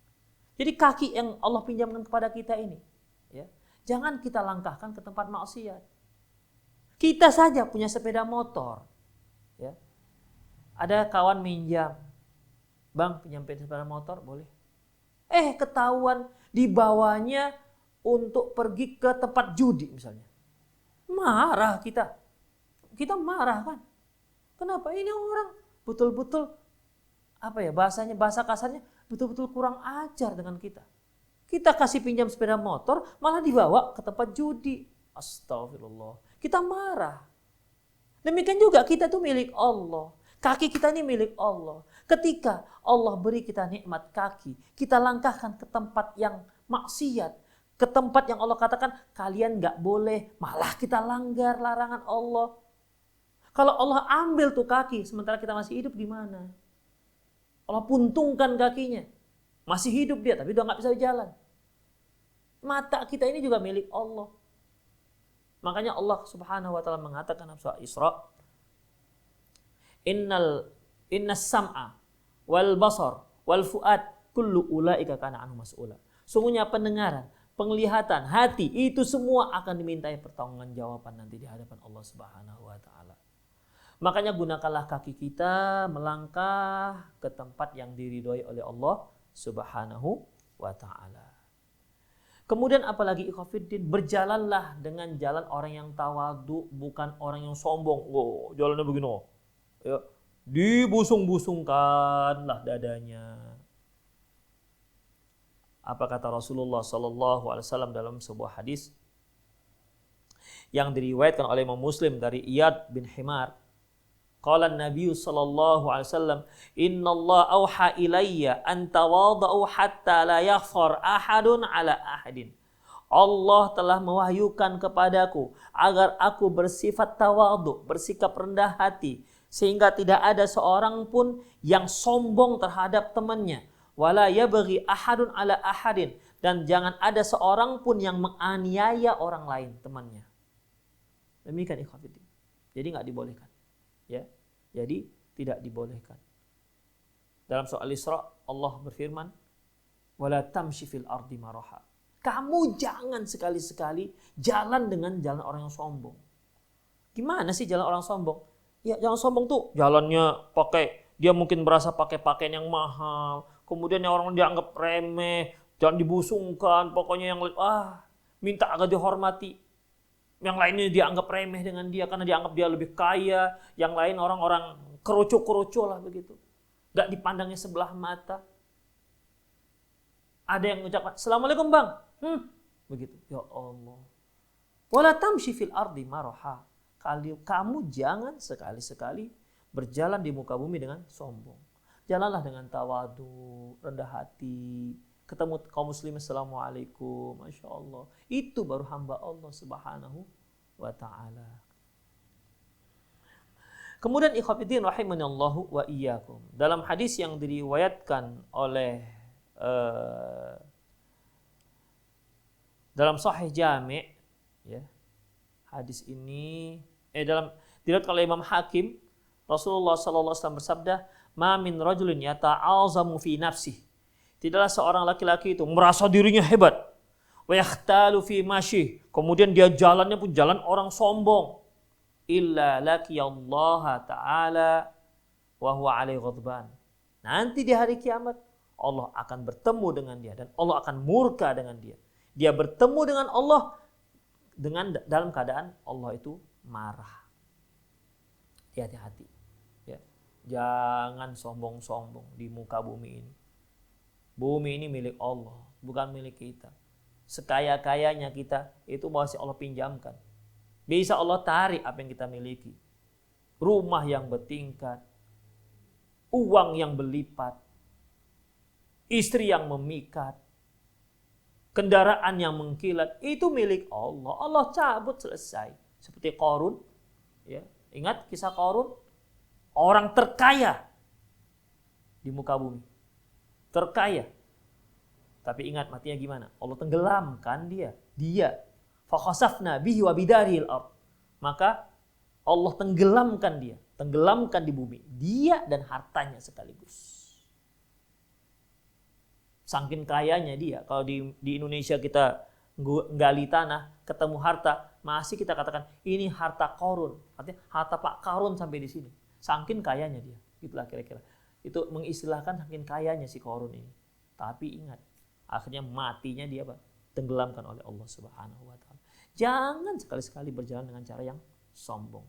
B: Jadi kaki yang Allah pinjamkan kepada kita ini, ya, jangan kita langkahkan ke tempat maksiat. Kita saja punya sepeda motor, ya. Ada kawan minjam, bang pinjam sepeda motor boleh? Ketahuan dibawanya untuk pergi ke tempat judi misalnya. Marah kita. Kita marah kan? Kenapa? Ini orang betul-betul bahasa kasarnya betul-betul kurang ajar dengan kita. Kita kasih pinjam sepeda motor, malah dibawa ke tempat judi. Astagfirullah. Kita marah. Demikian juga kita tuh milik Allah. Kaki kita ini milik Allah. Ketika Allah beri kita nikmat kaki, kita langkahkan ke tempat yang maksiat, ke tempat yang Allah katakan kalian gak boleh, malah kita langgar larangan Allah. Kalau Allah ambil tuh kaki sementara kita masih hidup, gimana? Allah puntungkan kakinya. Masih hidup dia tapi udah gak bisa jalan. Mata kita ini juga milik Allah. Makanya Allah Subhanahu wa taala mengatakan dalam surah Isra, Innas sam'a wal basar wal fuad kullu ulaika kana anhu mas'ula. Sungguhnya pendengaran, penglihatan, hati, itu semua akan dimintai pertanggungjawaban nanti di hadapan Allah Subhanahu wa taala. Makanya gunakanlah kaki kita melangkah ke tempat yang diridhoi oleh Allah Subhanahu wa taala. Kemudian apalagi ikhwatiddin, berjalanlah dengan jalan orang yang tawadhu, bukan orang yang sombong. Oh, jalannya begini. Ya, dibusung-busungkanlah dadanya. Apa kata Rasulullah sallallahu alaihi wasallam dalam sebuah hadis yang diriwayatkan oleh Imam Muslim dari Iyad bin Himar? Qala Nabi sallallahu alaihi wasallam, "Innallaha auha ilayya an tawadhu hatta la yakhfar ahadun ala ahadin." Allah telah mewahyukan kepadaku agar aku bersifat tawadhu, bersikap rendah hati, sehingga tidak ada seorang pun yang sombong terhadap temannya. Wala yabghi ahadun ala ahadin, dan jangan ada seorang pun yang menganiaya orang lain temannya. Demikian ikhwatiddin. Jadi enggak dibolehkan. Ya. Jadi tidak dibolehkan. Dalam surah Al-Isra Allah berfirman, "Wala tamshi fil ardi maraha." Kamu jangan sekali-sekali jalan dengan jalan orang yang sombong. Gimana sih jalan orang sombong? Ya, jangan sombong tuh jalannya pakai, dia mungkin berasa pakai pakaian yang mahal, kemudian yang orang dianggap remeh, jangan dibusungkan, pokoknya yang minta agak dihormati. Yang lainnya dianggap remeh dengan dia karena dianggap dia lebih kaya, yang lain orang-orang keroco-keroco lah begitu. Gak dipandangnya sebelah mata. Ada yang mengucapkan, "Assalamualaikum bang." Begitu. Ya Allah. Wala tamshi fil ardi maraha. Kamu jangan sekali-sekali berjalan di muka bumi dengan sombong. Jalanlah dengan tawadu, rendah hati. Ketemu kaum muslimin, assalamualaikum, masya Allah. Itu baru hamba Allah subhanahu wa ta'ala. Kemudian ikhwatiddin rahimanallahu wa iyyakum. Dalam hadis yang diriwayatkan oleh dalam Sahih Jami', ya, hadis ini dalam diriwayatkan oleh Imam Hakim, Rasulullah sallallahu alaihi wasallam bersabda, "Ma min rajulin yata'azamu fi nafsihi." Tidaklah seorang laki-laki itu merasa dirinya hebat. Wa yakhtalu fi masyih. Kemudian dia jalannya pun jalan orang sombong. Illa laqiyallaha ta'ala wa huwa alaihi ghadban. Nanti di hari kiamat Allah akan bertemu dengan dia dan Allah akan murka dengan dia. Dia bertemu dengan Allah dalam keadaan Allah itu marah. Hati-hati. Ya. Jangan sombong-sombong di muka bumi ini. Bumi ini milik Allah, bukan milik kita. Sekaya-kayanya kita itu masih Allah pinjamkan. Bisa Allah tarik apa yang kita miliki. Rumah yang bertingkat, uang yang berlipat, istri yang memikat, kendaraan yang mengkilat, itu milik Allah. Allah cabut, selesai. Seperti Qarun, ya. Ingat kisah Qarun? Orang terkaya di muka bumi. Terkaya. Tapi ingat matinya gimana? Allah tenggelamkan dia. Fakhasafna bihi wa bidarihil ard. Maka Allah tenggelamkan dia. Tenggelamkan di bumi. Dia dan hartanya sekaligus. Saking kayanya dia. Kalau di Indonesia kita gali tanah, ketemu harta, masih kita katakan ini harta Qarun. Artinya harta Pak Qarun sampai di sini. Saking kayanya dia. Gitulah kira-kira. Itu mengistilahkan saking kayanya si Qarun ini. Tapi ingat, akhirnya matinya dia tenggelamkan oleh Allah Subhanahu wa taala. Jangan sekali-sekali berjalan dengan cara yang sombong.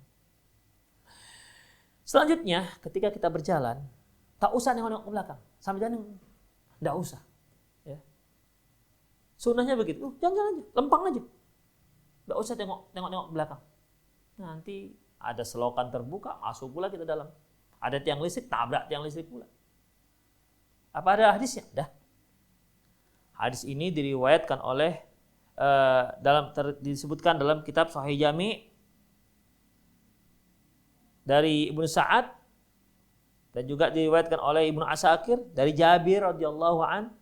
B: Selanjutnya, ketika kita berjalan, tak usah nengok-nengok ke belakang. Sambil jalan, enggak usah. Ya. Sunnahnya begitu. Jalan-jalan aja, lempang aja. Enggak usah tengok-nengok ke belakang. Nanti ada selokan terbuka, masuk pula kita dalam. Ada tiang listrik, tabrak tiang listrik pula. Apa ada hadisnya? Dah. Hadis ini diriwayatkan oleh disebutkan dalam kitab Sahih Jami' dari Ibnu Sa'ad dan juga diriwayatkan oleh Ibnu Asakir dari Jabir radhiyallahu an.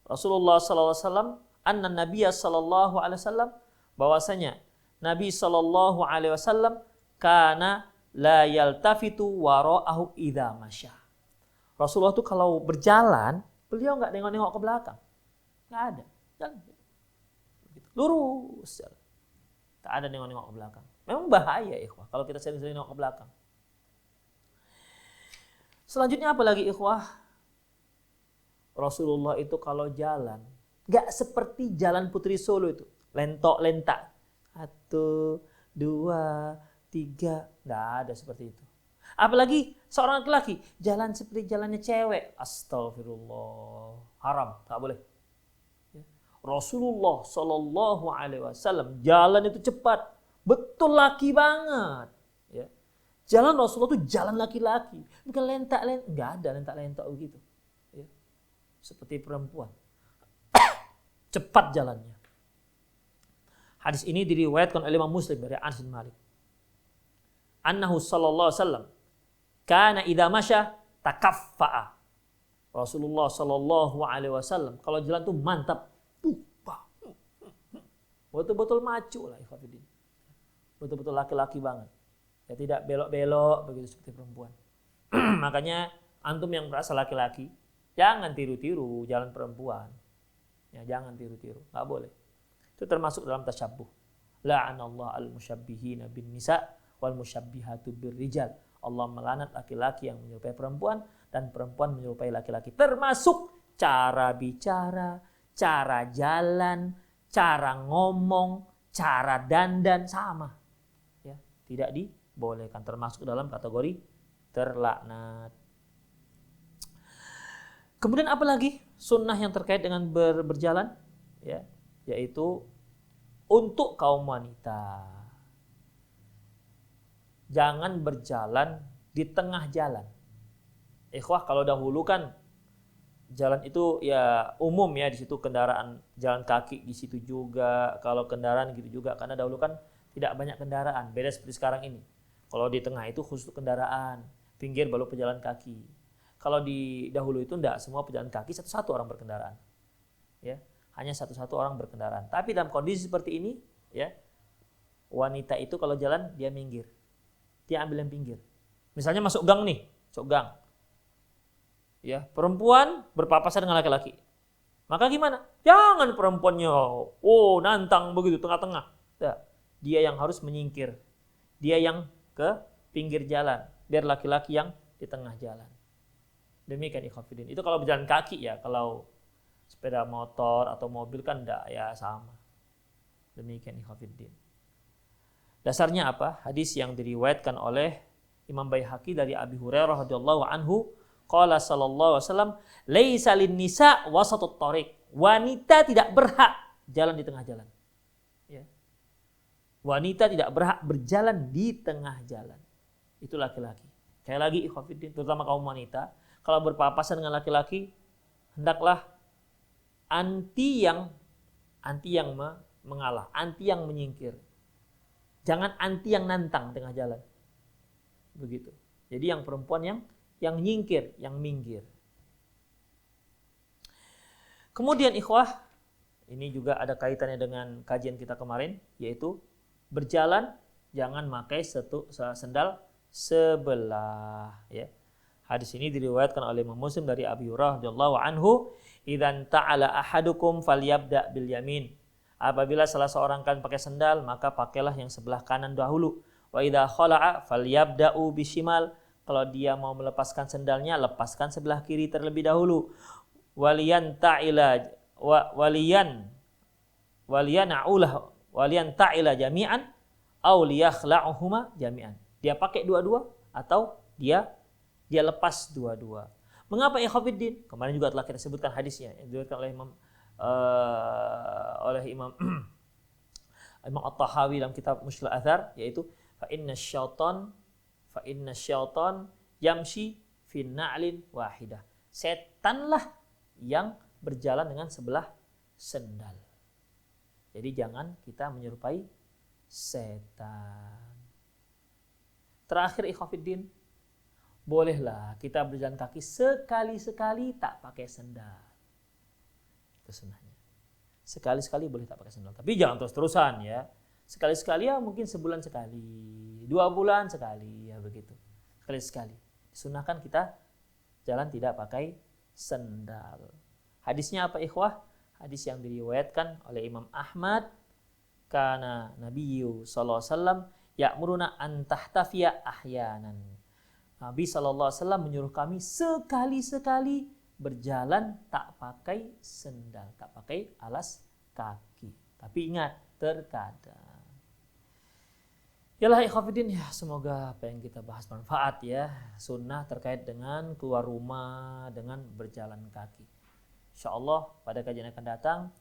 B: Rasulullah sallallahu alaihi wasallam, anna Nabiy sallallahu alaihi wasallam, bahwasanya Nabi sallallahu alaihi wasallam kana la yaltafitu wara'ahu idza masya. Rasulullah itu kalau berjalan, beliau enggak nengok-nengok ke belakang. Enggak ada. Jalan. Lurus jalan. Tak ada nengok-nengok ke belakang. Memang bahaya ikhwah kalau kita sering-sering nengok ke belakang. Selanjutnya apa lagi ikhwah? Rasulullah itu kalau jalan enggak seperti jalan Putri Solo itu, lentok-lentak. 1, 2, 3, enggak ada seperti itu. Apalagi seorang laki-laki jalan seperti jalannya cewek. Astagfirullah. Haram, tak boleh. Rasulullah SAW jalan itu cepat. Betul laki banget. Ya. Jalan Rasulullah itu jalan laki-laki, bukan lentak-lentak, enggak ada lentak-lentak begitu. Ya. Seperti perempuan. Cepat jalannya. Hadis ini diriwayatkan oleh Imam Muslim dari Anas bin Malik. Annahu sallallahu alaihi wasallam kana idza masya takaffa'a. Rasulullah sallallahu alaihi wasallam kalau jalan tuh mantap. Betul-betul macu lah ikhwatiddin. Betul-betul laki-laki banget. Ya tidak belok-belok begitu seperti perempuan. Makanya antum yang merasa laki-laki, jangan tiru-tiru jalan perempuan. Ya, jangan tiru-tiru, enggak boleh. Itu termasuk dalam tasyabbuh. La'anallahu al-musyabbihina bin nisa wal musyabbihatu birrijal. Allah melaknat laki-laki yang menyerupai perempuan dan perempuan menyerupai laki-laki. Termasuk cara bicara, cara jalan, cara ngomong, cara dandan sama. Ya, tidak dibolehkan, termasuk dalam kategori terlaknat. Kemudian apa lagi sunnah yang terkait dengan berjalan? Ya, yaitu untuk kaum wanita. Jangan berjalan di tengah jalan. Ikhwah, kalau dahulu kan jalan itu ya umum ya, di situ kendaraan jalan kaki di situ juga, kalau kendaraan gitu juga, karena dahulu kan tidak banyak kendaraan, beda seperti sekarang ini. Kalau di tengah itu khusus kendaraan, pinggir baru pejalan kaki. Kalau di dahulu itu enggak, semua pejalan kaki satu-satu orang berkendaraan. Ya, hanya satu-satu orang berkendaraan. Tapi dalam kondisi seperti ini, ya, wanita itu kalau jalan dia minggir. Dia ambil yang pinggir. Misalnya masuk gang nih, masuk gang. Ya, perempuan berpapasan dengan laki-laki. Maka gimana? Jangan perempuannya nantang begitu tengah-tengah. Tidak. Dia yang harus menyingkir. Dia yang ke pinggir jalan, biar laki-laki yang di tengah jalan. Demikian ikhwatiddin. Itu kalau berjalan kaki ya, kalau sepeda motor atau mobil kan enggak, ya sama. Demikian ikhwatiddin. Dasarnya apa? Hadis yang diriwayatkan oleh Imam Baihaqi dari Abi Hurairah radhiyallahu anhu, qala sallallahu alaihi wasallam, laisa lin-nisa wasatut thariq. Wanita tidak berhak jalan di tengah jalan. Ya. Wanita tidak berhak berjalan di tengah jalan. Itu laki-laki. Sekali lagi ikhwatiddin, terutama kaum wanita, kalau berpapasan dengan laki-laki, hendaklah anti yang mengalah, anti yang menyingkir. Jangan anti yang nantang tengah jalan. Begitu. Jadi yang perempuan yang nyingkir, yang minggir. Kemudian ikhwah, ini juga ada kaitannya dengan kajian kita kemarin, yaitu berjalan jangan pakai sendal sebelah, ya. Hadis ini diriwayatkan oleh Imam Muslim dari Abi Hurairah radhiyallahu anhu, "Idzan ta'ala ahadukum falyabda bil yamin." Apabila salah seorang kan pakai sendal, maka pakailah yang sebelah kanan dahulu. Wa idza khala'a falyabda'u bishimal. Kalau dia mau melepaskan sendalnya, lepaskan sebelah kiri terlebih dahulu. Waliyan ta'ila jami'an aw liyakhla'uhuma jami'an. Dia pakai dua-dua atau dia lepas dua-dua. Mengapa ikhwatiddin? Kemarin juga telah kita sebutkan hadisnya yang diriwayatkan oleh Imam At-Tahawi dalam kitab Mushkil Athar, yaitu fa inna syaitan yamshi fi na'lin wahidah. Setanlah yang berjalan dengan sebelah sendal. Jadi jangan kita menyerupai setan. Terakhir ikhwatiddin, bolehlah kita berjalan kaki sekali-sekali tak pakai sendal. Itu sunnahnya. Sekali-sekali boleh tak pakai sendal. Tapi jangan terus-terusan ya. Sekali-sekali ya mungkin sebulan sekali. 2 bulan sekali ya begitu. Sekali-sekali. Disunahkan kita jalan tidak pakai sendal. Hadisnya apa ikhwah? Hadis yang diriwayatkan oleh Imam Ahmad. Kana Nabiyyu sallallahu alaihi wasallam ya'muruna an tahtafiya ahyanan. Nabi sallallahu alaihi wasallam menyuruh kami sekali-sekali berjalan tak pakai sendal, tak pakai alas kaki. Tapi ingat, terkadang. Yalah ikhwatiddin, ya semoga apa yang kita bahas bermanfaat ya. Sunnah terkait dengan keluar rumah, dengan berjalan kaki. Insyaallah pada kajian akan datang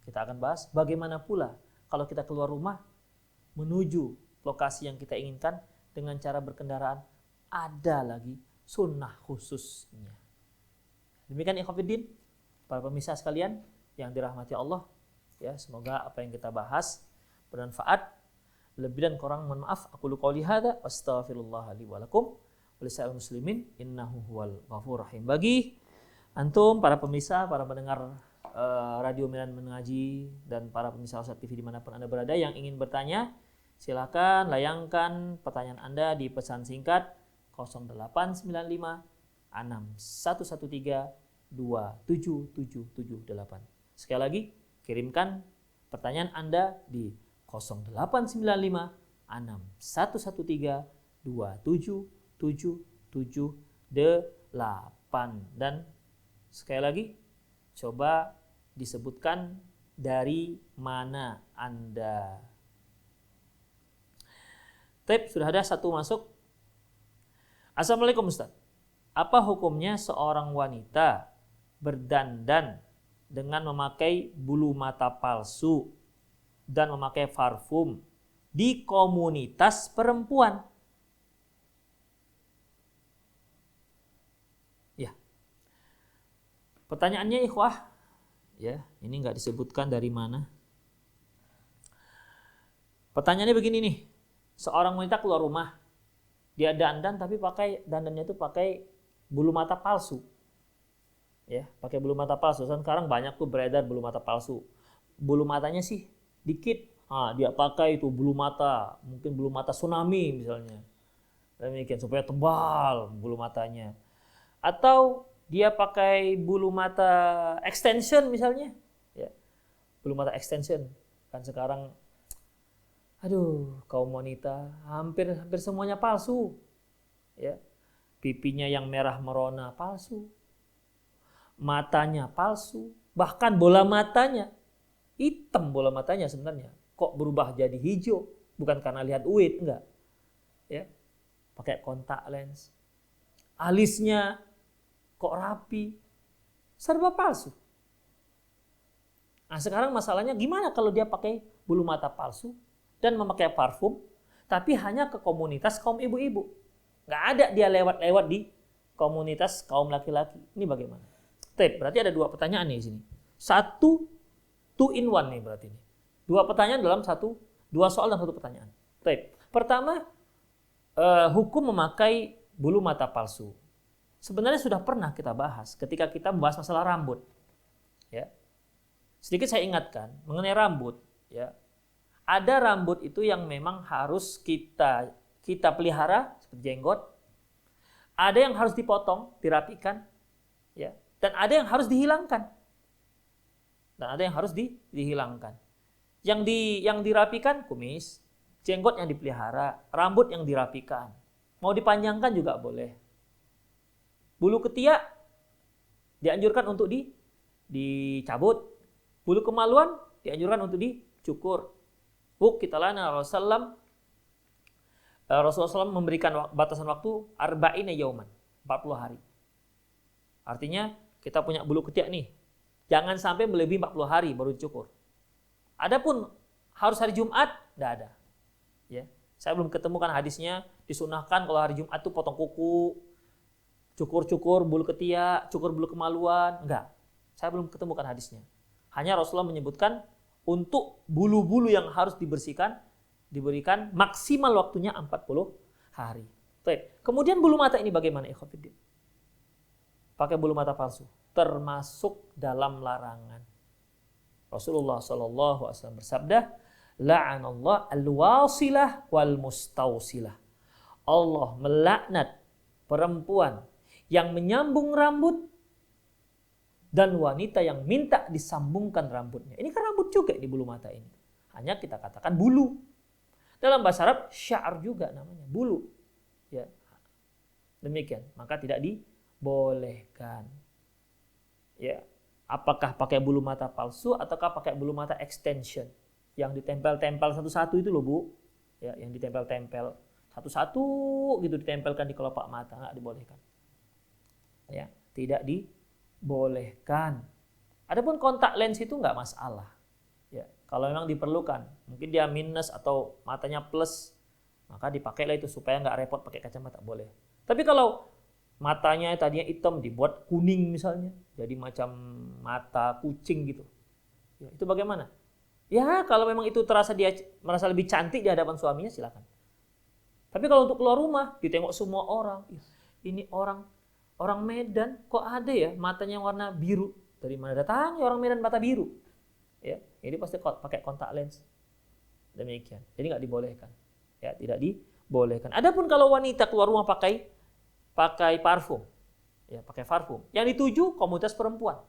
B: kita akan bahas bagaimana pula kalau kita keluar rumah menuju lokasi yang kita inginkan dengan cara berkendaraan, ada lagi sunnah khususnya. Demikian ikhwatiddin, para pemirsa sekalian yang dirahmati Allah, ya, semoga apa yang kita bahas bermanfaat. Lebih dan kurang mohon maaf. Aku qouli hadza astaghfirullah li wa lakum wa lisa'il muslimin innahu huwal ghafurur rahim. Bagi antum para pemirsa, para pendengar Radio Medan Mengaji dan para pemirsa Al-Sat TV dimanapun Anda berada yang ingin bertanya, silakan layangkan pertanyaan Anda di pesan singkat 0895 6113 27778. Sekali lagi, kirimkan pertanyaan Anda di 0895 6113 27778. Dan sekali lagi, coba disebutkan dari mana Anda. Tip, sudah ada satu masuk. Assalamualaikum Ustaz. Apa hukumnya seorang wanita berdandan dengan memakai bulu mata palsu dan memakai parfum di komunitas perempuan? Ya. Pertanyaannya ikhwah, ya, ini nggak disebutkan dari mana. Pertanyaannya begini nih. Seorang wanita keluar rumah, dia dandan tapi dandannya itu pakai bulu mata palsu. Ya, pakai bulu mata palsu. Sekarang banyak tuh beredar bulu mata palsu. Bulu matanya sih dikit. Dia pakai itu bulu mata, mungkin bulu mata tsunami misalnya. Demikian supaya tebal bulu matanya. Atau dia pakai bulu mata extension misalnya. Ya. Bulu mata extension. Kan sekarang kaum wanita hampir semuanya palsu. Ya. Pipinya yang merah merona palsu. Matanya palsu, bahkan bola matanya hitam, bola matanya sebenarnya kok berubah jadi hijau, bukan karena lihat uid, enggak. Ya. Pakai kontak lens. Alisnya kok rapi, serba palsu. Nah, sekarang masalahnya gimana kalau dia pakai bulu mata palsu dan memakai parfum, tapi hanya ke komunitas kaum ibu-ibu. Nggak ada dia lewat-lewat di komunitas kaum laki-laki. Ini bagaimana? Berarti ada dua pertanyaan nih di sini. Satu, two in one nih berarti ini. Dua pertanyaan dalam dua soal dalam satu pertanyaan. Pertama, hukum memakai bulu mata palsu. Sebenarnya sudah pernah kita bahas ketika kita membahas masalah rambut. Ya. Sedikit saya ingatkan mengenai rambut. Ya. Ada rambut itu yang memang harus kita pelihara seperti jenggot. Ada yang harus dipotong, dirapikan. Ya. Dan ada yang harus dihilangkan. Dihilangkan. Yang dirapikan kumis, jenggot yang dipelihara, rambut yang dirapikan. Mau dipanjangkan juga boleh. Bulu ketiak dianjurkan untuk dicabut. Bulu kemaluan dianjurkan untuk dicukur. Rasulullah SAW memberikan batasan waktu arba'ina yauman, 40 hari. Artinya kita punya bulu ketiak nih, jangan sampai melebihi 40 hari baru dicukur. Adapun harus hari Jumat, tidak ada. Ya, saya belum ketemukan hadisnya disunahkan kalau hari Jumat itu potong kuku, cukur bulu ketiak, cukur bulu kemaluan, enggak. Saya belum ketemukan hadisnya. Hanya Rasulullah menyebutkan untuk bulu-bulu yang harus dibersihkan diberikan maksimal waktunya 40 hari. Kemudian bulu mata ini bagaimana ikhwatiddin? Pakai bulu mata palsu termasuk dalam larangan. Rasulullah SAW bersabda, la'anallah al-wasilah wal mustausilah. Allah melaknat perempuan yang menyambung rambut dan wanita yang minta disambungkan rambutnya. Ini kan rambut juga di bulu mata ini. Hanya kita katakan bulu. Dalam bahasa Arab sya'r juga namanya, bulu. Ya. Demikian, maka tidak dibolehkan. Ya. Apakah pakai bulu mata palsu ataukah pakai bulu mata extension yang ditempel-tempel satu-satu itu loh, Bu. Ya, yang ditempel-tempel satu-satu gitu ditempelkan di kelopak mata, enggak dibolehkan. Ya, tidak dibolehkan. Adapun kontak lens itu enggak masalah. Ya, kalau memang diperlukan, mungkin dia minus atau matanya plus, maka dipakailah itu supaya nggak repot pakai kacamata, boleh. Tapi kalau matanya tadinya hitam dibuat kuning misalnya, jadi macam mata kucing gitu, ya, itu bagaimana? Ya kalau memang itu terasa dia merasa lebih cantik di hadapan suaminya, silakan. Tapi kalau untuk keluar rumah ditengok semua orang, ini orang Medan kok ada ya matanya warna biru, dari mana datang ya orang Medan mata biru? Ya, ini pasti pakai kontak lens. Demikian. Jadi nggak dibolehkan. Ya, tidak dibolehkan. Adapun kalau wanita keluar rumah pakai parfum, ya pakai parfum. Yang dituju komunitas perempuan.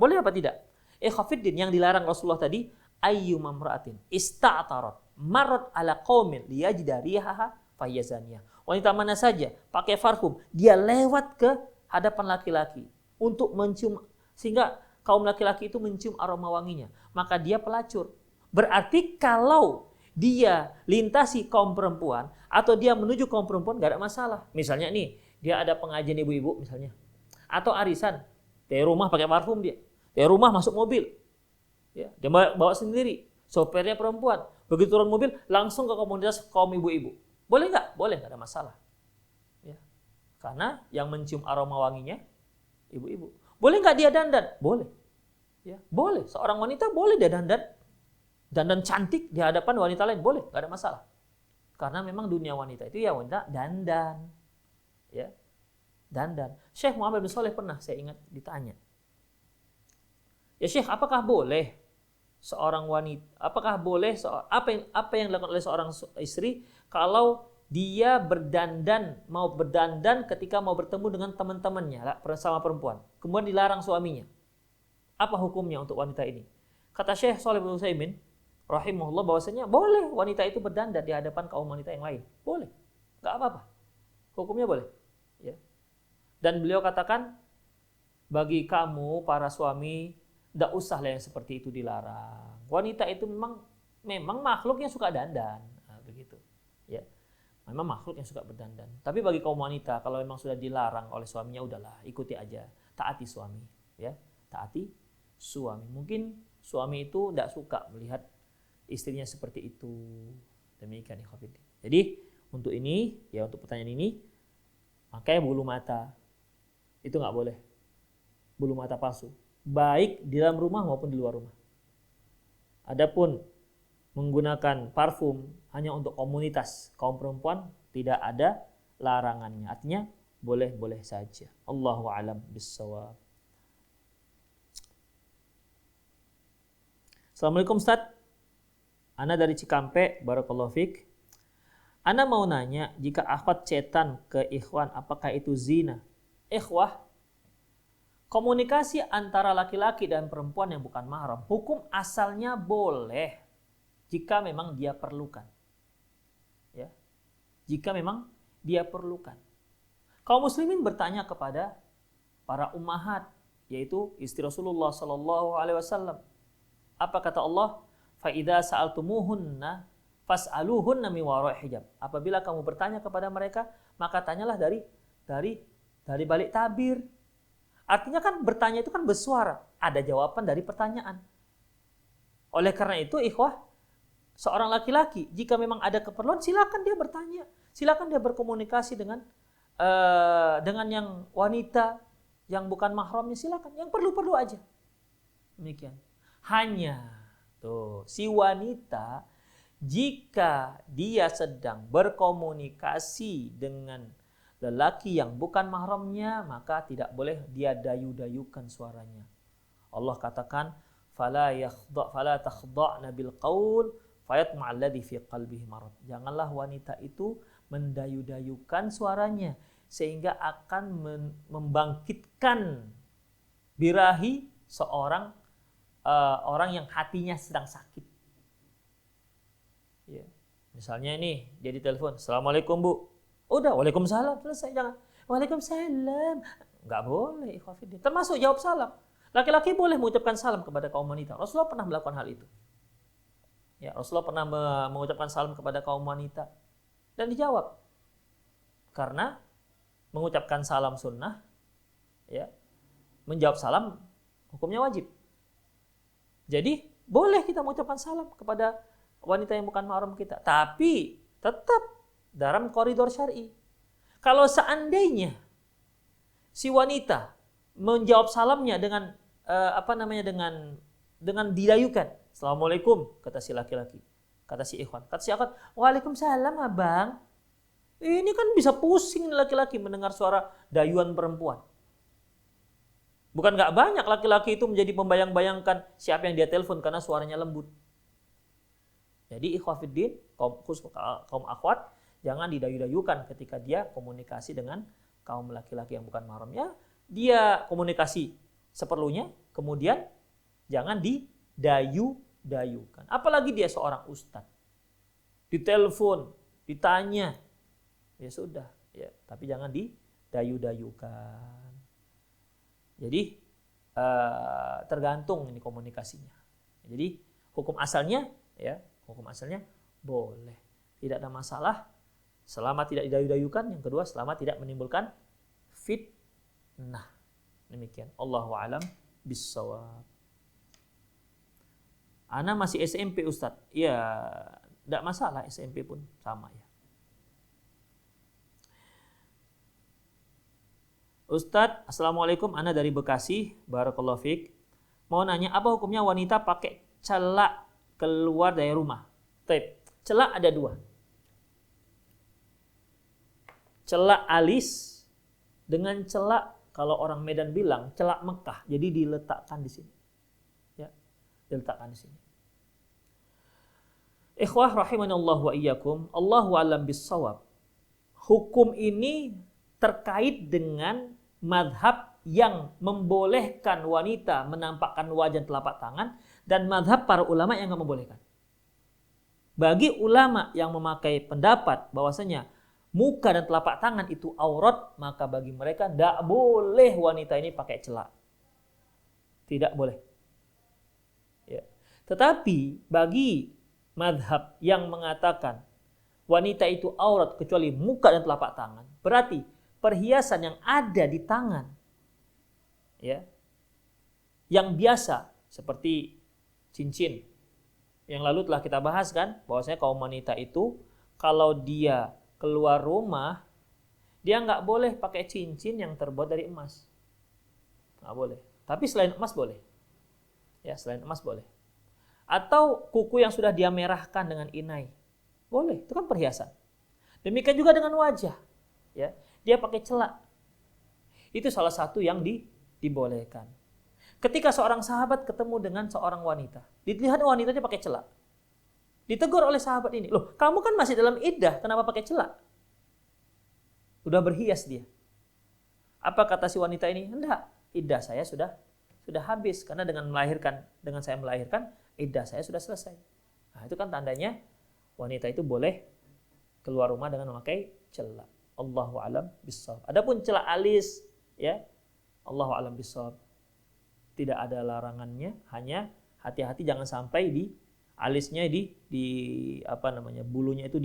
B: Boleh apa tidak? Khafiddin, yang dilarang Rasulullah tadi, ayyuma imra'atin ista'tarat marrat ala qaumin liyajida rihaha fayazaniyah. Wanita mana saja pakai parfum, dia lewat ke hadapan laki-laki untuk mencium, sehingga kaum laki-laki itu mencium aroma wanginya, maka dia pelacur. Berarti kalau dia lintasi kaum perempuan atau dia menuju kaum perempuan gak ada masalah. Misalnya nih, dia ada pengajian ibu-ibu misalnya, atau arisan, dari rumah pakai parfum dia. Dari rumah masuk mobil, ya, dia bawa sendiri, sopirnya perempuan. Begitu turun mobil, langsung ke komunitas kaum ibu-ibu. Boleh nggak? Boleh, nggak ada masalah. Ya. Karena yang mencium aroma wanginya ibu-ibu. Boleh nggak dia dandan? Boleh. Ya, boleh. Seorang wanita boleh dia dandan cantik di hadapan wanita lain, boleh, nggak ada masalah. Karena memang dunia wanita itu ya wanita dandan, ya, dandan. Syekh Muhammad bin Shalih pernah saya ingat ditanya, ya Syekh, apakah boleh seorang wanita, apa yang dilakukan oleh seorang istri kalau dia mau berdandan ketika mau bertemu dengan teman-temannya bersama perempuan, kemudian dilarang suaminya? Apa hukumnya untuk wanita ini? Kata Syekh Shalih bin Utsaimin rahimahullah bahwasanya boleh wanita itu berdandan di hadapan kaum wanita yang lain. Boleh. Enggak apa-apa. Hukumnya boleh. Ya. Dan beliau katakan, bagi kamu para suami, enggak usahlah yang seperti itu dilarang. Wanita itu memang makhluk yang suka dandan. Nah, begitu. Ya. Memang makhluk yang suka berdandan. Tapi bagi kaum wanita, kalau memang sudah dilarang oleh suaminya, udahlah, ikuti aja. Taati suami. Ya. Taati suami. Mungkin suami itu enggak suka melihat istrinya seperti itu. Demikian ya Khafiddin. Jadi untuk ini, ya untuk pertanyaan ini, makanya bulu mata itu nggak boleh. Bulu mata palsu, baik di dalam rumah maupun di luar rumah. Adapun menggunakan parfum hanya untuk komunitas kaum perempuan, tidak ada larangannya. Artinya boleh-boleh saja. Allahu a'lam bissawab. Assalamualaikum Ustaz. Ana dari Cikampek, barakallahu fik. Ana mau nanya, jika akhwat cetan ke ikhwan, apakah itu zina? Ikhwah, komunikasi antara laki-laki dan perempuan yang bukan mahram, hukum asalnya boleh jika memang dia perlukan. Ya. Jika memang dia perlukan. Kaum muslimin bertanya kepada para ummahat, yaitu istri Rasulullah sallallahu alaihi wasallam. Apa kata Allah? Fa idza sa'altumuhunna fas'aluhunna min wara'i hijab. Apabila kamu bertanya kepada mereka, maka tanyalah dari balik tabir. Artinya kan bertanya itu kan bersuara, ada jawaban dari pertanyaan. Oleh karena itu, ikhwah, seorang laki-laki jika memang ada keperluan, silakan dia bertanya, silakan dia berkomunikasi dengan yang wanita yang bukan mahramnya, silakan. Yang perlu-perlu aja. Demikian. Hanya si wanita, jika dia sedang berkomunikasi dengan lelaki yang bukan mahramnya, maka tidak boleh dia dayu-dayukan suaranya. Allah katakan, fala takhda'na bil qaul fayatma'a alladhi fi qalbihi marad. Janganlah wanita itu mendayu-dayukan suaranya sehingga akan membangkitkan birahi seorang orang yang hatinya sedang sakit. Ya. Misalnya ini dia ditelepon, Assalamualaikum Bu. Udah, Waalaikumsalam, selesai. Jangan Waalaikumsalam. Enggak boleh, ikhwafidin. Termasuk jawab salam. Laki-laki boleh mengucapkan salam kepada kaum wanita. Rasulullah pernah melakukan hal itu. Ya, Rasulullah pernah mengucapkan salam kepada kaum wanita dan dijawab. Karena mengucapkan salam sunnah, ya, menjawab salam hukumnya wajib. Jadi boleh kita mengucapkan salam kepada wanita yang bukan mahram kita, tapi tetap dalam koridor syar'i. Kalau seandainya si wanita menjawab salamnya dengan dengan didayukan, Assalamualaikum, kata si laki-laki, kata si ikhwan, Waalaikumsalam abang. Ini kan bisa pusing laki-laki mendengar suara dayuan perempuan. Bukan nggak banyak laki-laki itu menjadi membayang-bayangkan siapa yang dia telepon karena suaranya lembut. Jadi ikhwafiddin, kaum akhwat, jangan didayu-dayukan ketika dia komunikasi dengan kaum laki-laki yang bukan mahramnya. Dia komunikasi seperlunya, kemudian jangan didayu-dayukan. Apalagi dia seorang ustadz. Ditelepon, ditanya, ya sudah, ya, tapi jangan didayu-dayukan. Jadi tergantung ini komunikasinya. Jadi hukum asalnya boleh, tidak ada masalah selama tidak didayu-dayukan. Yang kedua, selama tidak menimbulkan fitnah. Demikian. Allahu a'lam bissawab. Ana masih SMP Ustadz. Ya, tidak masalah, SMP pun sama ya. Ustadz, Assalamualaikum, Ana dari Bekasi, Barakallahu Fik. Mau nanya, apa hukumnya wanita pakai celak keluar dari rumah? Celak ada dua. Celak alis dengan celak, kalau orang Medan bilang, celak Mekah. Jadi diletakkan di sini. Ya, diletakkan di sini. Ikhwah rahimanallahu wa iyyakum, Allahu a'lam bissawab. Hukum ini terkait dengan madhab yang membolehkan wanita menampakkan wajah telapak tangan dan madhab para ulama yang tidak membolehkan. Bagi ulama yang memakai pendapat bahwasanya muka dan telapak tangan itu aurat, maka bagi mereka tidak boleh wanita ini pakai celak. Tidak boleh. Ya. Tetapi bagi madhab yang mengatakan wanita itu aurat kecuali muka dan telapak tangan, berarti perhiasan yang ada di tangan, ya, yang biasa seperti cincin, yang lalu telah kita bahas kan, bahwasanya kaum wanita itu kalau dia keluar rumah, dia nggak boleh pakai cincin yang terbuat dari emas, nggak boleh. Tapi selain emas boleh, ya, selain emas boleh. Atau kuku yang sudah dia merahkan dengan inai, boleh, itu kan perhiasan. Demikian juga dengan wajah, ya. Dia pakai celak. Itu salah satu yang dibolehkan. Ketika seorang sahabat ketemu dengan seorang wanita, dilihat wanitanya pakai celak. Ditegur oleh sahabat ini, loh, kamu kan masih dalam iddah, kenapa pakai celak? Udah berhias dia. Apa kata si wanita ini? Enggak, iddah saya sudah habis karena dengan saya melahirkan, iddah saya sudah selesai. Nah, itu kan tandanya wanita itu boleh keluar rumah dengan memakai celak. Allahu a'lam bissawab. Adapun celak alis, ya, Allahu a'lam bissawab. Tidak ada larangannya, hanya hati-hati jangan sampai di alisnya bulunya itu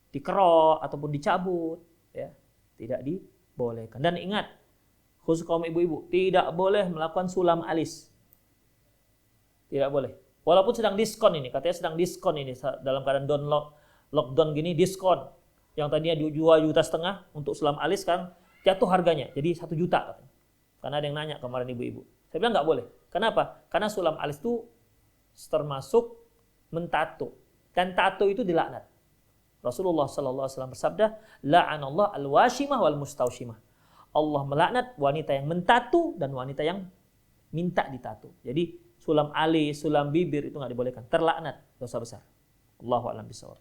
B: dikerok ataupun dicabut, ya. Tidak dibolehkan. Dan ingat, khusus kaum ibu-ibu, tidak boleh melakukan sulam alis. Tidak boleh. Walaupun sedang diskon ini, katanya sedang diskon ini dalam keadaan lockdown gini, diskon. Yang tadinya 2,5 juta untuk sulam alis kan jatuh harganya jadi 1 juta katanya. Karena ada yang nanya kemarin ibu-ibu. Saya bilang nggak boleh. Kenapa? Karena sulam alis itu termasuk mentato. Dan tato itu dilaknat. Rasulullah SAW bersabda, la'anallah al-washimah wal mustaushimah. Allah melaknat wanita yang mentato dan wanita yang minta ditato. Jadi sulam alis, sulam bibir itu nggak dibolehkan. Terlaknat, dosa besar. Allahu a'lam bishawab.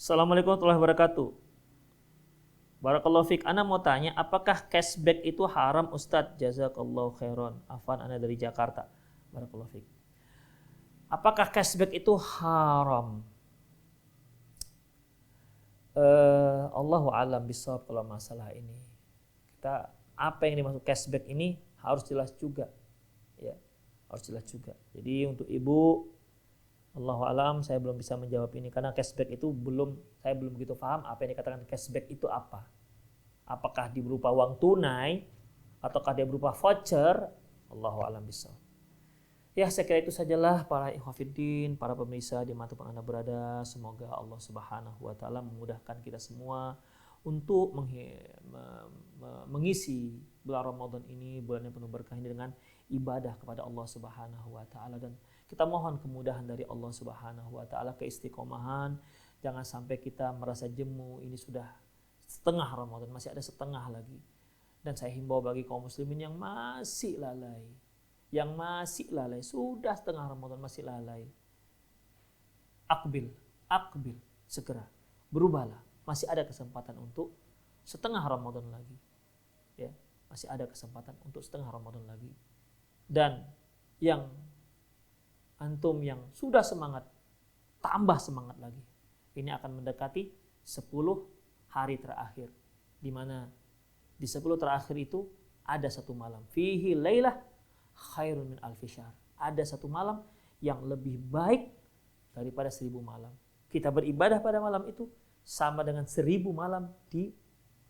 B: Assalamualaikum warahmatullahi wabarakatuh. Barakallahu fiik. Ana mau tanya, apakah cashback itu haram Ustadz? Jazakallahu khairan. Afan, ana dari Jakarta. Barakallahu fiik. Apakah cashback itu haram? Allahu a'lam bishawab kalau masalah ini. Apa yang dimaksud cashback ini harus jelas juga. Ya, harus jelas juga. Jadi untuk ibu, Allahu a'lam, saya belum bisa menjawab ini karena cashback itu saya belum begitu paham apa yang dikatakan cashback itu apa. Apakah berupa uang tunai ataukah dia berupa voucher, Allahu a'lam bishawab. Ya, saya kira itu sajalah para ikhwatiddin, para pemirsa dimanapun Anda berada. Semoga Allah Subhanahu wa taala memudahkan kita semua untuk mengisi bulan Ramadan ini, bulan yang penuh berkah ini, dengan ibadah kepada Allah Subhanahu wa taala, dan kita mohon kemudahan dari Allah Subhanahu wa taala, keistiqomahan. Jangan sampai kita merasa jemu, ini sudah setengah Ramadan, masih ada setengah lagi. Dan saya himbau bagi kaum muslimin yang masih lalai, sudah setengah Ramadan masih lalai. Akbil, segera berubahlah. Masih ada kesempatan untuk setengah Ramadan lagi. Ya, masih ada kesempatan untuk setengah Ramadan lagi. Dan yang antum yang sudah semangat, tambah semangat lagi. Ini akan mendekati 10 hari terakhir, di mana di 10 terakhir itu ada satu malam, fihi lailah khairun min alfi syahr. Ada satu malam yang lebih baik daripada 1000 malam. Kita beribadah pada malam itu sama dengan 1000 malam di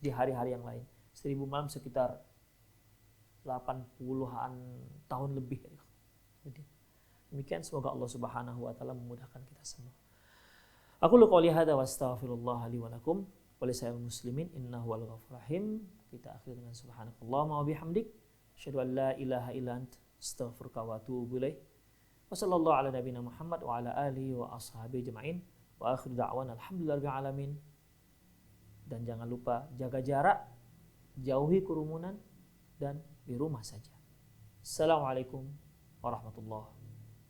B: hari-hari yang lain. 1000 malam sekitar 80-an tahun lebih. Jadi demikian, semoga Allah Subhanahu wa taala memudahkan kita semua. Aku qouli hadza wa astaghfirullah li wa lakum wa lisa'il muslimin innahu wal ghafurur rahim. Kita akhiri dengan subhanakallahumma wa bihamdik asyhadu an la ilaha illa anta astaghfiruka wa atubu ilaik. Wa sallallahu ala nabiyyina Muhammad wa ala alihi wa ashabihi ajma'in. Wa akhiru da'wana alhamdulillahirabbil alamin. Dan jangan lupa jaga jarak, jauhi kerumunan, dan di rumah saja. Assalamualaikum warahmatullahi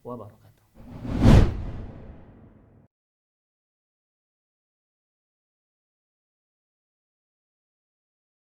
B: wabarakatuh.